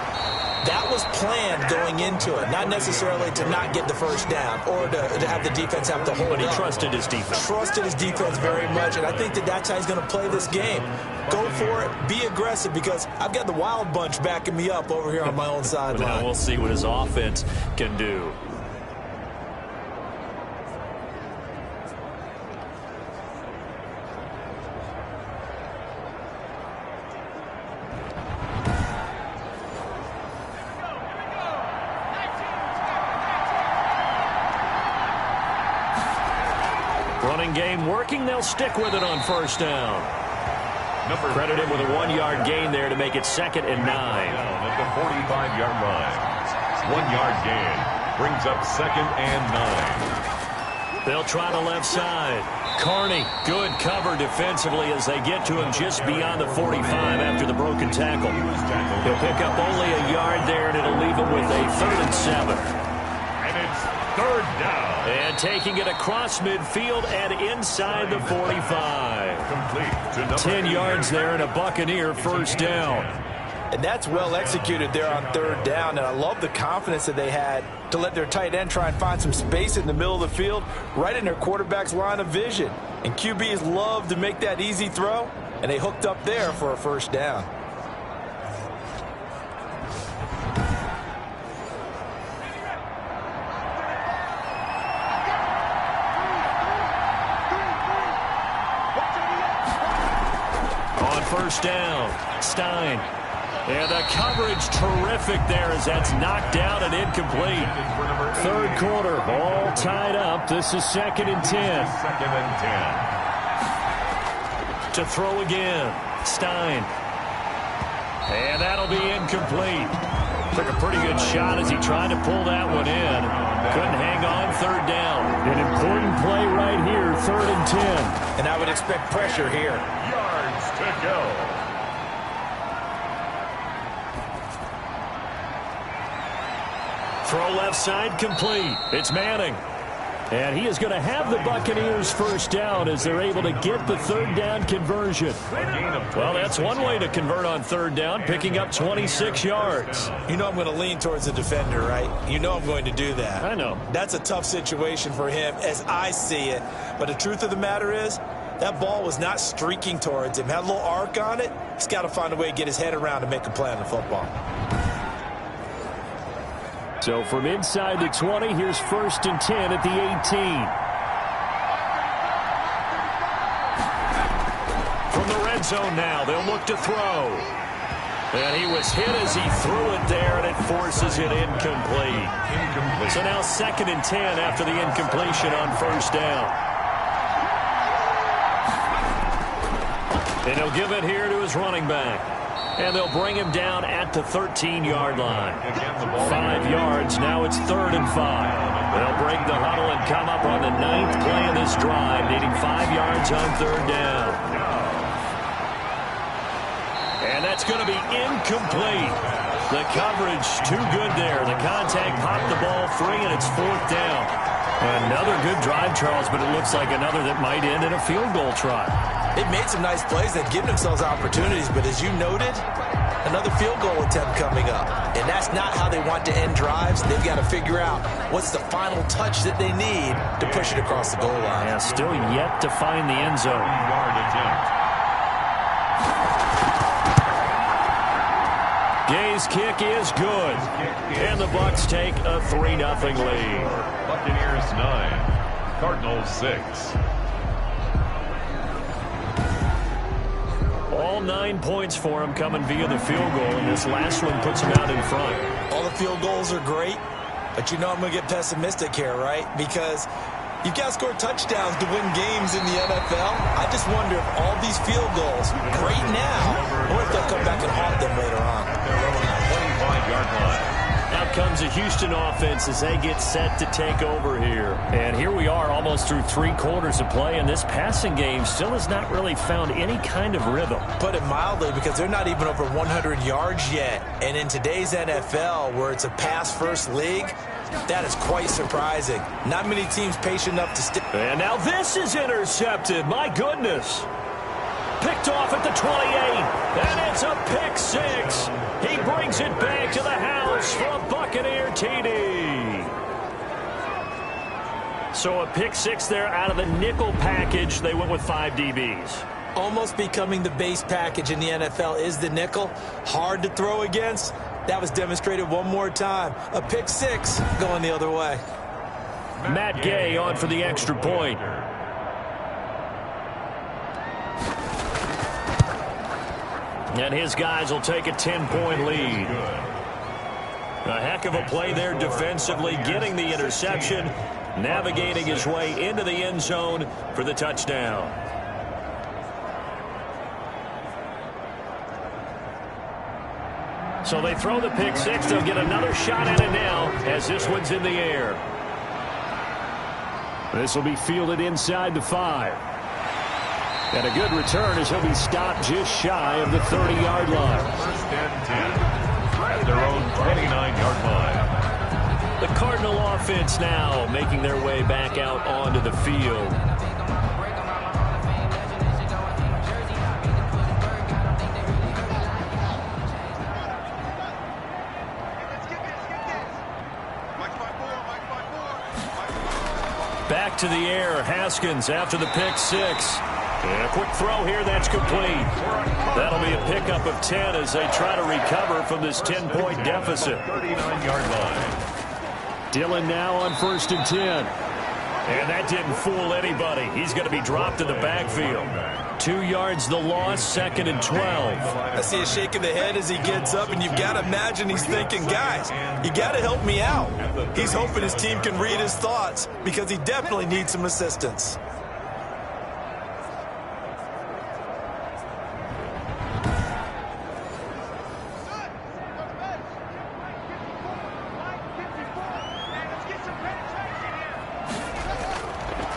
That was planned going into it, not necessarily to not get the first down or to have the defense have to hold But he up. trusted his defense. Trusted his defense very much, and I think that's how he's going to play this game. Go for it. Be aggressive, because I've got the wild bunch backing me up over here on my own sideline. Now we'll see what his offense can do. Running game working. They'll stick with it on first down. Credited with a 1-yard gain there to make it 2nd and 9. At the 45-yard line. 1-yard gain brings up 2nd and 9. They'll try the left side. Carney, good cover defensively as they get to him just beyond the 45 after the broken tackle. He'll pick up only a yard there, and it'll leave him with a 3rd and 7. And it's 3rd down. And taking it across midfield and inside the 45. Complete to 10 yards there and a Buccaneer first down. And that's well executed there on 3rd down, and I love the confidence that they had to let their tight end try and find some space in the middle of the field, right in their quarterback's line of vision. And QBs love to make that easy throw, and they hooked up there for a first down. On first down, Stein. And the coverage terrific there as that's knocked down and incomplete. 3rd quarter, all tied up. This is 2nd and 10. 2nd and 10. To throw again, Stein. And that'll be incomplete. Took a pretty good shot as he tried to pull that one in. Couldn't hang on 3rd down. An important play right here, 3rd and 10. And I would expect pressure here. Yards to go. Throw left side complete. It's Manning. And he is going to have the Buccaneers first down as they're able to get the 3rd down conversion. Well, that's one way to convert on 3rd down, picking up 26 yards. You know I'm going to lean towards the defender, right? You know I'm going to do that. I know. That's a tough situation for him as I see it. But the truth of the matter is, that ball was not streaking towards him. Had a little arc on it. He's got to find a way to get his head around and make a play on the football. So from inside the 20, here's 1st and 10 at the 18. From the red zone now, they'll look to throw. And he was hit as he threw it there, and it forces it incomplete. So now 2nd and 10 after the incompletion on first down. And he'll give it here to his running back. And they'll bring him down at the 13-yard line. 5 yards. Now it's 3rd and 5. They'll break the huddle and come up on the 9th play of this drive, needing 5 yards on 3rd down. And that's going to be incomplete. The coverage too good there. The contact popped the ball free, and it's 4th down. Another good drive, Charles, but it looks like another that might end in a field goal try. They've made some nice plays. They've given themselves opportunities, but as you noted, another field goal attempt coming up. And that's not how they want to end drives. They've got to figure out what's the final touch that they need to push it across the goal line. Yeah, still yet to find the end zone. 3-yard attempt. Gay's kick is good. And the Bucs take a 3-0 lead. Buccaneers 9, Cardinals 6. All 9 points for him coming via the field goal, and this last one puts him out in front. All the field goals are great, but you know I'm going to get pessimistic here, right? Because you've got to score touchdowns to win games in the NFL. I just wonder if all these field goals, great now, or if they'll come back and haunt them later on. 25-yard line. Out comes the Houston offense as they get set to take over here. And here we are almost through 3 quarters of play, and this passing game still has not really found any kind of rhythm. Put it mildly, because they're not even over 100 yards yet. And in today's NFL, where it's a pass-first league, that is quite surprising. Not many teams patient enough to stick. And now this is intercepted. My goodness. Picked picked off at the 28, and it's a pick six. He brings it back to the house for a Buccaneer TD. So a pick six there out of the nickel package. They went with 5 DBs. Almost becoming the base package in the NFL is the nickel. Hard to throw against. That was demonstrated one more time. A pick six going the other way. Matt Gay on for the extra point. And his guys will take a 10-point lead. A heck of a play there defensively, getting the interception, navigating his way into the end zone for the touchdown. So they throw the pick six. They'll get another shot at it now as this one's in the air. This will be fielded inside the 5. And a good return as he'll be stopped just shy of the 30-yard line. First and 10 at their own 29-yard line. The Cardinal offense now making their way back out onto the field. Back to the air, Haskins after the pick six. And a quick throw here, that's complete. That'll be a pickup of 10 as they try to recover from this 10-point deficit. 39-yard line. Dillon now on first and 10. And that didn't fool anybody. He's going to be dropped in the backfield. 2 yards the loss, second and 12. I see a shake of the head as he gets up, and you've got to imagine he's thinking, guys, you got to help me out. He's hoping his team can read his thoughts because he definitely needs some assistance.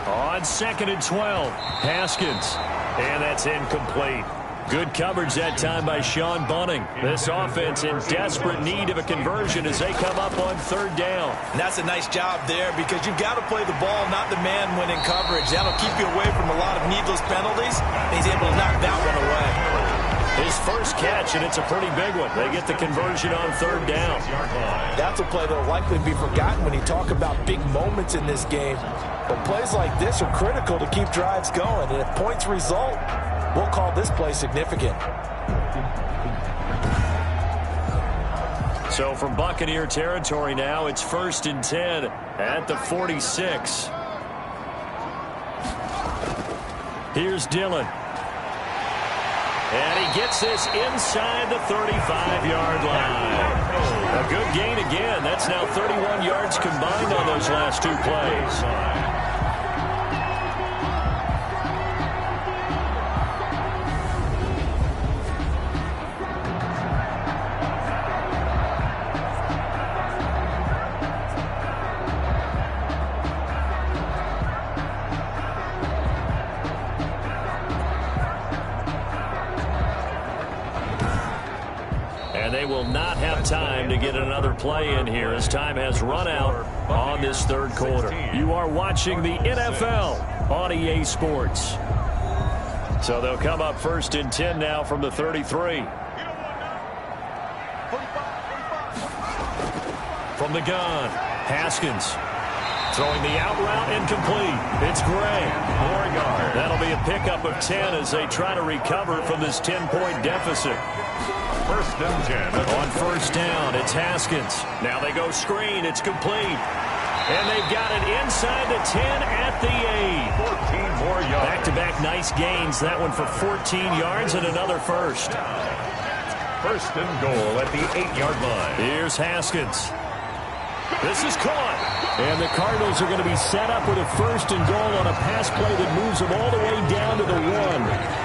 On second and 12, Haskins. And that's incomplete. Good coverage that time by Sean Bunting. This offense in desperate need of a conversion as they come up on third down. And that's a nice job there because you've got to play the ball, not the man when in coverage. That'll keep you away from a lot of needless penalties. And he's able to knock that one away. His first catch, and it's a pretty big one. They get the conversion on third down. That's a play that will likely be forgotten when you talk about big moments in this game. But plays like this are critical to keep drives going. And if points result, we'll call this play significant. So from Buccaneer territory now, it's first and 10 at the 46. Here's Dillon. And he gets this inside the 35-yard line. A good gain again. That's now 31 yards combined on those last 2 plays. And they will not have time to get another play in here as time has run out on this third quarter. You are watching the NFL on EA Sports. So they'll come up first and 10 now from the 33. From the gun, Haskins. Throwing the out route incomplete. It's Gray. That'll be a pickup of 10 as they try to recover from this 10-point deficit. First and 10. On first down, it's Haskins. Now they go screen. It's complete. And they've got it inside the 10 at the 8. 14 more yards. Back-to-back nice gains. That one for 14 yards and another first. First and goal at the 8-yard line. Here's Haskins. This is caught. And the Cardinals are going to be set up with a first and goal on a pass play that moves them all the way down to the 1.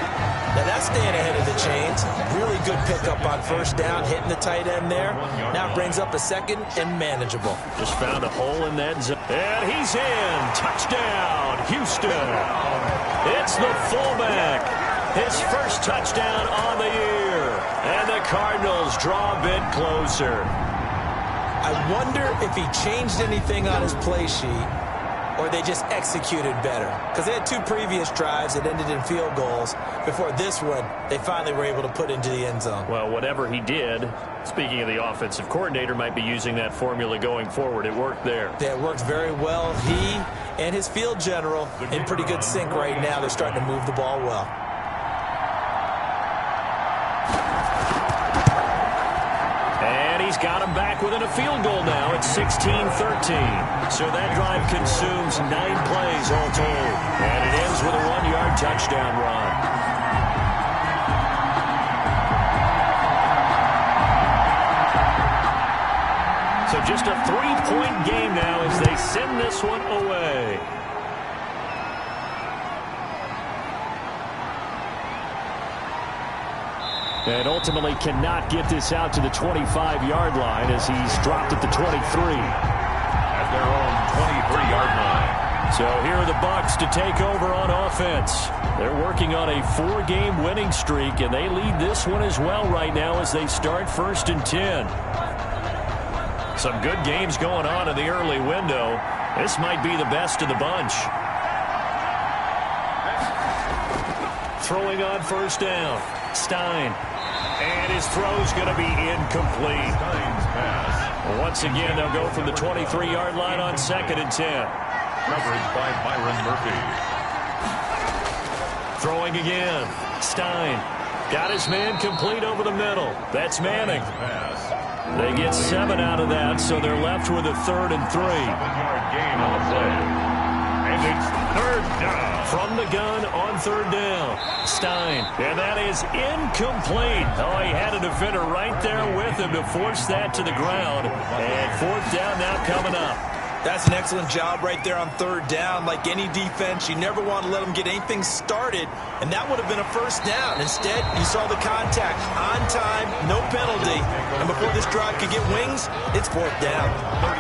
Now that's staying ahead of the chains. Really good pickup on first down, hitting the tight end there. Now it brings up a second and manageable. Just found a hole in that zone. And he's in. Touchdown, Houston. It's the fullback. His first touchdown on the year. And the Cardinals draw a bit closer. I wonder if he changed anything on his play sheet or they just executed better? Because they had 2 previous drives that ended in field goals. Before this one, they finally were able to put into the end zone. Well, whatever he did, speaking of the offensive coordinator, might be using that formula going forward. It worked there. Yeah, it worked very well. He and his field general in pretty good sync right now. They're starting to move the ball well. He's got him back within a field goal now. It's 16-13. So that drive consumes 9 plays all told. And it ends with a 1-yard touchdown run. So just a 3-point game now as they send this one away. And ultimately cannot get this out to the 25-yard line as he's dropped at the 23. At their own 23-yard line. So here are the Bucs to take over on offense. They're working on a 4-game winning streak, and they lead this one as well right now as they start 1st and 10. Some good games going on in the early window. This might be the best of the bunch. Throwing on 1st down. Stein. And his throw's going to be incomplete. Stein's pass. Once again, they'll go from the 23-yard line on 2nd and 10. Coverage by Byron Murphy. Throwing again. Stein. Got his man complete over the middle. That's Manning. Pass. They get 7 out of that, so they're left with a 3rd and 3. 7-yard gain on the play. And it's 3rd down. From the gun on 3rd down. Stein. And that is incomplete. Oh, he had a defender right there with him to force that to the ground. And 4th down now coming up. That's an excellent job right there on 3rd down. Like any defense, you never want to let them get anything started, and that would have been a 1st down. Instead, you saw the contact on time, no penalty, and before this drive could get wings, it's 4th down.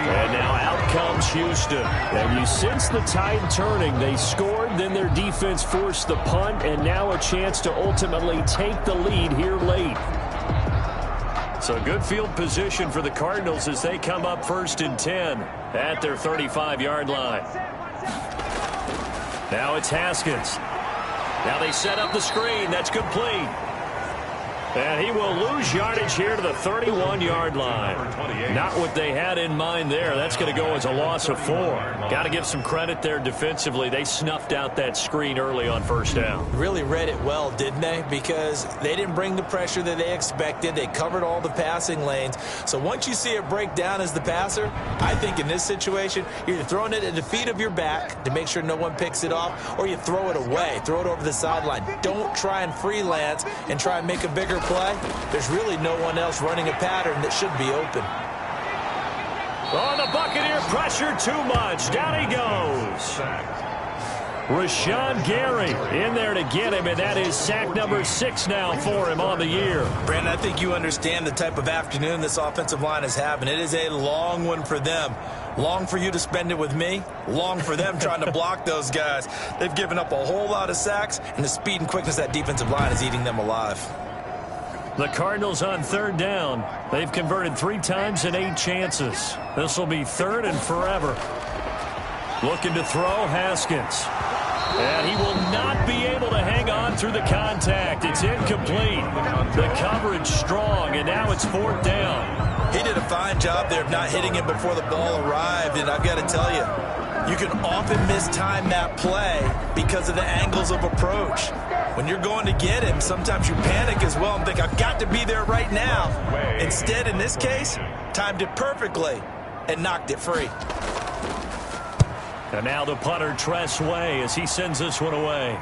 And now out comes Houston. And you sense the tide turning. They scored, then their defense forced the punt, and now a chance to ultimately take the lead here late. So good field position for the Cardinals as they come up 1st and 10 at their 35-yard line. Now it's Haskins. Now they set up the screen. That's complete. And he will lose yardage here to the 31-yard line. Not what they had in mind there. That's going to go as a loss of 4. Got to give some credit there defensively. They snuffed out that screen early on 1st down. Really read it well, didn't they? Because they didn't bring the pressure that they expected. They covered all the passing lanes. So once you see it break down as the passer, I think in this situation, you're either throwing it at the feet of your back to make sure no one picks it off, or you throw it away. Throw it over the sideline. Don't try and freelance and try and make a bigger play. There's really no one else running a pattern that should be open. Oh, the Buccaneer pressure too much. Down he goes. Rashawn Gary in there to get him, and that is sack number 6 now for him on the year. Brandon, I think you understand the type of afternoon this offensive line is having. It is a long one for them. Long for you to spend it with me. Long for them trying to block those guys. They've given up a whole lot of sacks, and the speed and quickness of that defensive line is eating them alive. The Cardinals on 3rd down. They've converted 3 times in 8 chances. This will be 3rd and forever. Looking to throw, Haskins. And he will not be able to hang on through the contact. It's incomplete. The coverage strong, and now it's 4th down. He did a fine job there of not hitting him before the ball arrived, and I've got to tell you, you can often mistime that play because of the angles of approach. When you're going to get him, sometimes you panic as well and think, I've got to be there right now. Instead, in this case, timed it perfectly and knocked it free. And now the punter, Tress Way, as he sends this one away.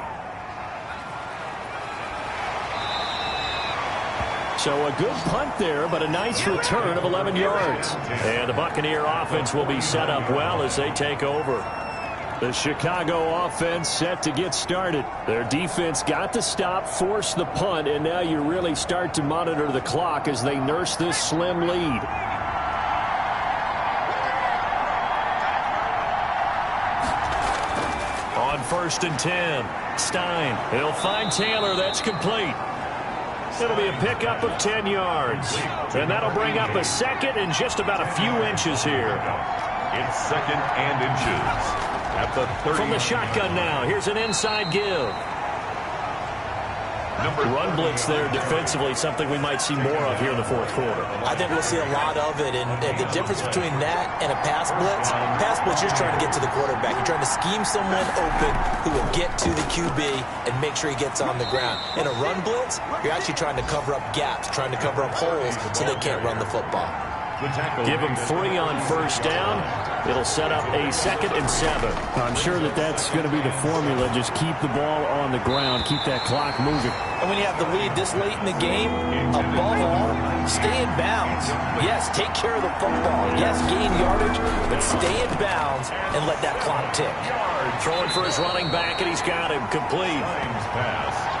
So a good punt there, but a nice return of 11 yards. And the Buccaneer offense will be set up well as they take over. The Chicago offense set to get started. Their defense got the stop, forced the punt, and now you really start to monitor the clock as they nurse this slim lead. On 1st and 10, Stein. He'll find Taylor. That's complete. It'll be a pickup of 10 yards. And that'll bring up a 2nd and just about a few inches here. It's 2nd and inches. At the 30. From the shotgun now, here's an inside give. Run blitz there defensively, something we might see more of here in the fourth quarter. I think we'll see a lot of it, and the difference between that and a pass blitz, you're trying to get to the quarterback. You're trying to scheme someone open who will get to the QB and make sure he gets on the ground. In a run blitz, you're actually trying to cover up gaps, trying to cover up holes so they can't run the football. Give him 3 on first down. It'll set up a 2nd and 7. I'm sure that's going to be the formula. Just keep the ball on the ground. Keep that clock moving. And when you have the lead this late in the game, above all, stay in bounds. Yes, take care of the football. Yes, gain yardage, but stay in bounds and let that clock tick. Throwing for his running back, and he's got him complete.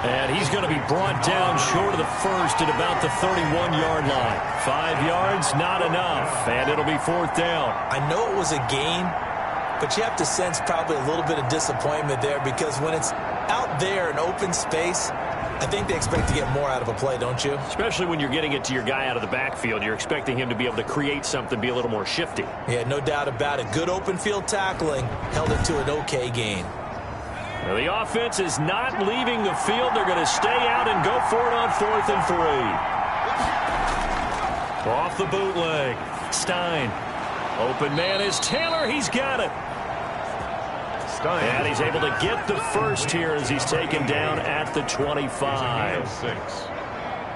And he's going to be brought down short of the first at about the 31-yard line. 5 yards, not enough, and it'll be 4th down. I know it was a gain, but you have to sense probably a little bit of disappointment there because when it's out there in open space, I think they expect to get more out of a play, don't you? Especially when you're getting it to your guy out of the backfield. You're expecting him to be able to create something, be a little more shifty. Yeah, no doubt about it. Good open field tackling held it to an okay gain. Well, the offense is not leaving the field. They're going to stay out and go for it on 4th and 3. Off the bootleg. Stein. Open man is Taylor. He's got it. Stein. And he's able to get the first here as he's taken down at the 25.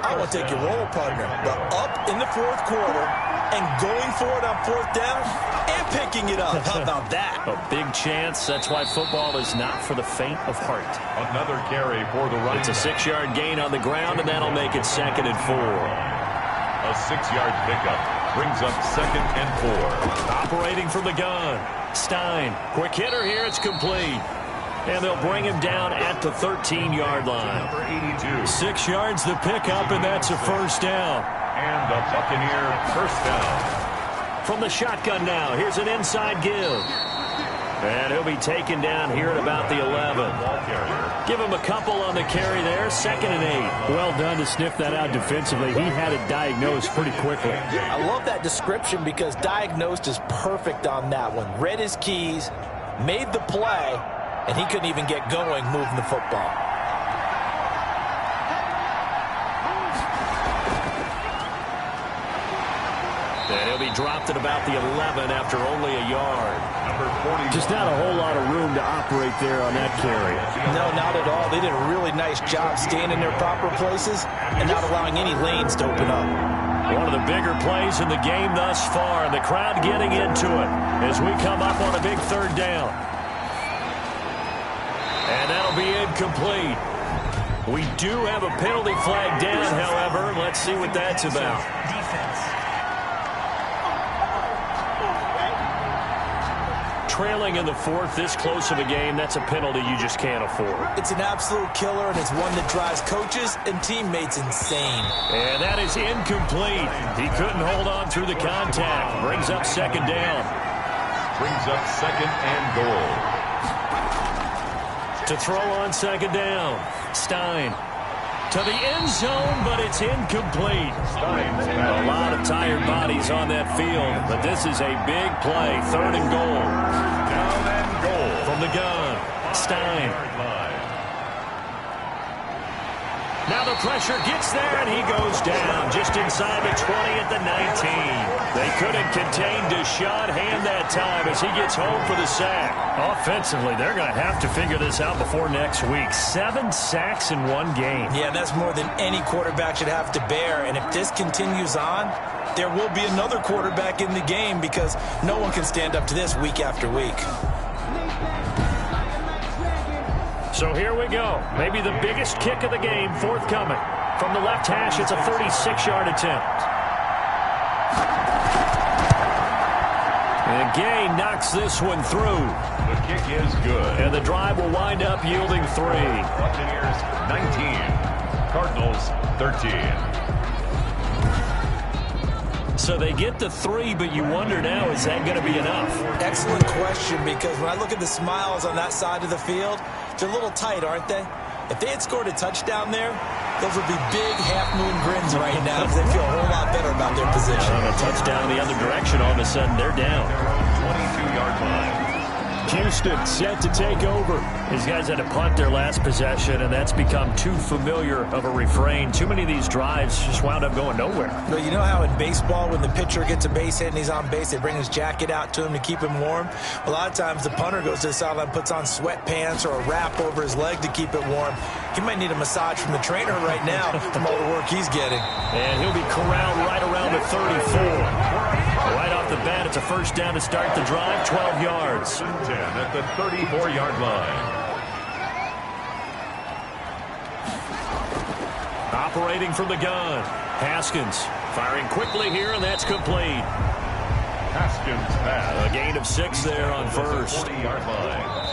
I want to take your role, partner, but up in the 4th quarter and going for it on 4th down and picking it up. How about that? A big chance. That's why football is not for the faint of heart. Another carry for the running It's a 6-yard gain on the ground, and that'll make it 2nd and 4. A 6-yard pickup brings up 2nd and 4. Operating from the gun. Stein. Quick hitter here. It's complete. And they'll bring him down at the 13-yard line. Number 82. 6 yards the pickup, and that's a 1st down. And a Buccaneer 1st down. From the shotgun now, here's an inside give. And he'll be taken down here at about the 11. Give him a couple on the carry there, 2nd and 8. Well done to sniff that out defensively. He had it diagnosed pretty quickly. I love that description because diagnosed is perfect on that one. Read his keys, made the play, and he couldn't even get going moving the football. And he'll be dropped at about the 11 after only a yard. Number 40. Just not a whole lot of room to operate there on that carry. No, not at all. They did a really nice job staying in their proper places and not allowing any lanes to open up. One of the bigger plays in the game thus far, and the crowd getting into it as we come up on a big 3rd down. And that'll be incomplete. We do have a penalty flag down, however. Let's see what that's about. Defense. Trailing in the 4th, this close of a game, that's a penalty you just can't afford. It's an absolute killer, and it's one that drives coaches and teammates insane. And that is incomplete. He couldn't hold on through the contact. Brings up 2nd down. Brings up 2nd and goal. To throw on 2nd down. Stein to the end zone, but it's incomplete. A lot of tired bodies on that field, but this is a big play. 3rd and goal. Down and goal. From the gun. Stein. Now the pressure gets there, and he goes down just inside the 20 at the 19. They couldn't contain Deshaun Hand that time as he gets home for the sack. Offensively, they're going to have to figure this out before next week. 7 sacks in one game. Yeah, that's more than any quarterback should have to bear. And if this continues on, there will be another quarterback in the game because no one can stand up to this week after week. So here we go. Maybe the biggest kick of the game forthcoming. From the left hash, it's a 36-yard attempt. And Gay knocks this one through. The kick is good. And the drive will wind up yielding 3. Buccaneers 19. Cardinals 13. So they get the 3, but you wonder now, is that going to be enough? Excellent question, because when I look at the smiles on that side of the field, they're a little tight, aren't they? If they had scored a touchdown there, those would be big half-moon grins right now because they feel a whole lot better about their position. A touchdown the other direction, all of a sudden they're down. 22-yard line. Houston set to take over. These guys had to punt their last possession, and that's become too familiar of a refrain. Too many of these drives just wound up going nowhere. But you know how in baseball, when the pitcher gets a base hit and he's on base, they bring his jacket out to him to keep him warm? A lot of times the punter goes to the sideline, puts on sweatpants or a wrap over his leg to keep it warm. He might need a massage from the trainer right now from all the work he's getting. And he'll be corralled right around the 34. Right off the bat, it's a first down to start the drive, 12 yards. 10 at the 34-yard line. Operating from the gun. Haskins firing quickly here, and that's complete. Haskins pass. A gain of 6 there on first. 40-yard line.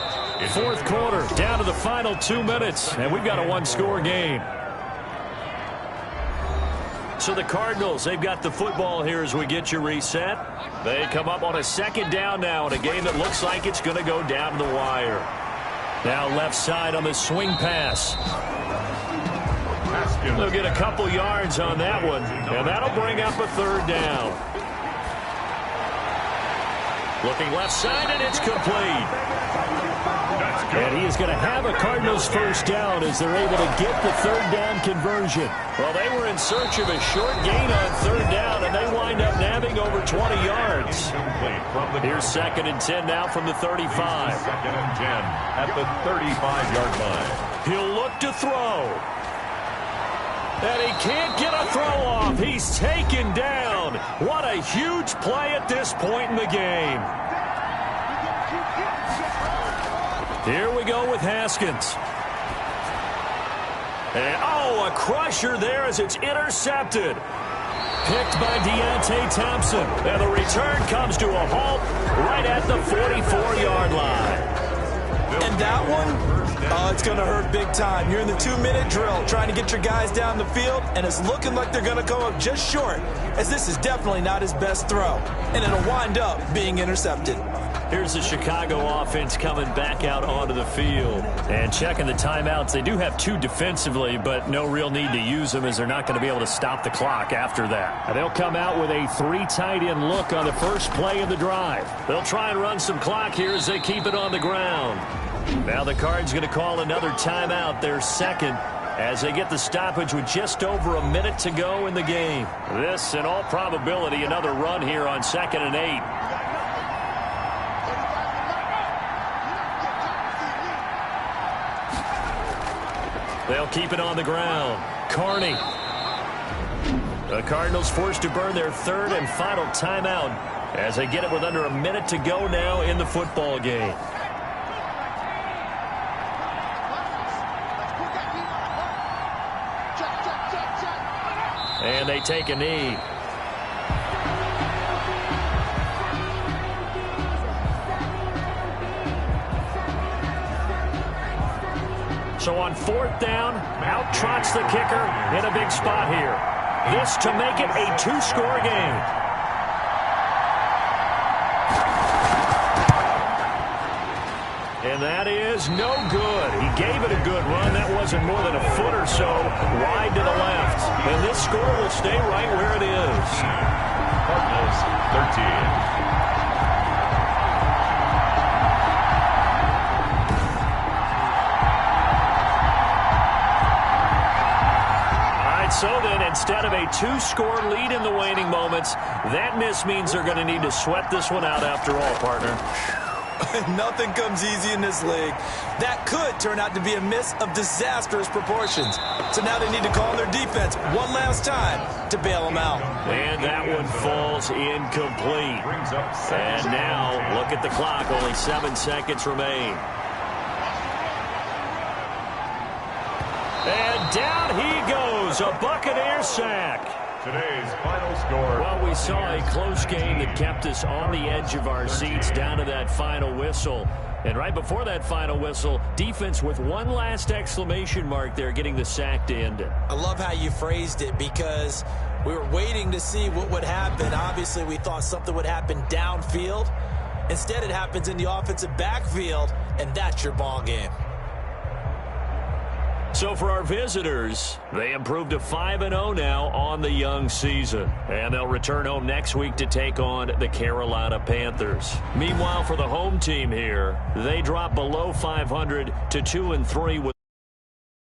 Fourth quarter, down to the final 2 minutes, and we've got a one-score game. So the Cardinals, they've got the football here as we get you reset. They come up on a second down now in a game that looks like it's going to go down to the wire. Now left side on the swing pass. They'll get a couple yards on that one, and that'll bring up a third down. Looking left side, and it's complete. And he is going to have a Cardinals first down as they're able to get the third down conversion. Well, they were in search of a short gain on third down, and they wind up nabbing over 20 yards. Here's 2nd and 10 now from the 35. 2nd and 10 at the 35-yard line. He'll look to throw. And he can't get a throw off. He's taken down. What a huge play at this point in the game. Here we go with Haskins. And, a crusher there as it's intercepted. Picked by Deontay Thompson. And the return comes to a halt right at the 44-yard line. And that one, it's going to hurt big time. You're in the 2-minute drill trying to get your guys down the field, and it's looking like they're going to come up just short, as this is definitely not his best throw. And it'll wind up being intercepted. Here's the Chicago offense coming back out onto the field. And checking the timeouts. They do have 2 defensively, but no real need to use them as they're not going to be able to stop the clock after that. And they'll come out with a 3 tight end look on the first play of the drive. They'll try and run some clock here as they keep it on the ground. Now the Cards going to call another timeout, their second, as they get the stoppage with just over a minute to go in the game. This, in all probability, another run here on 2nd and 8. They'll keep it on the ground. Carney. The Cardinals forced to burn their 3rd and final timeout as they get it with under a minute to go now in the football game. And they take a knee. So on 4th down, out trots the kicker in a big spot here. This to make it a 2-score game. And that is no good. He gave it a good run. That wasn't more than a foot or so wide to the left. And this score will stay right where it is. Cardinals 13. So then, instead of a 2-score lead in the waning moments, that miss means they're going to need to sweat this one out after all, partner. Nothing comes easy in this league. That could turn out to be a miss of disastrous proportions. So now they need to call their defense one last time to bail them out. And that one falls incomplete. And now, look at the clock. Only 7 seconds remain. And down he goes, a Buccaneers sack. Today's final score. Well, we saw a close game that kept us on the edge of our seats down to that final whistle. And right before that final whistle, defense with one last exclamation mark there, getting the sack to end it. I love how you phrased it, because we were waiting to see what would happen. Obviously, we thought something would happen downfield. Instead, it happens in the offensive backfield, and that's your ball game. So for our visitors, they improved to 5-0 now on the young season. And they'll return home next week to take on the Carolina Panthers. Meanwhile, for the home team here, they drop below 500 to 2-3 with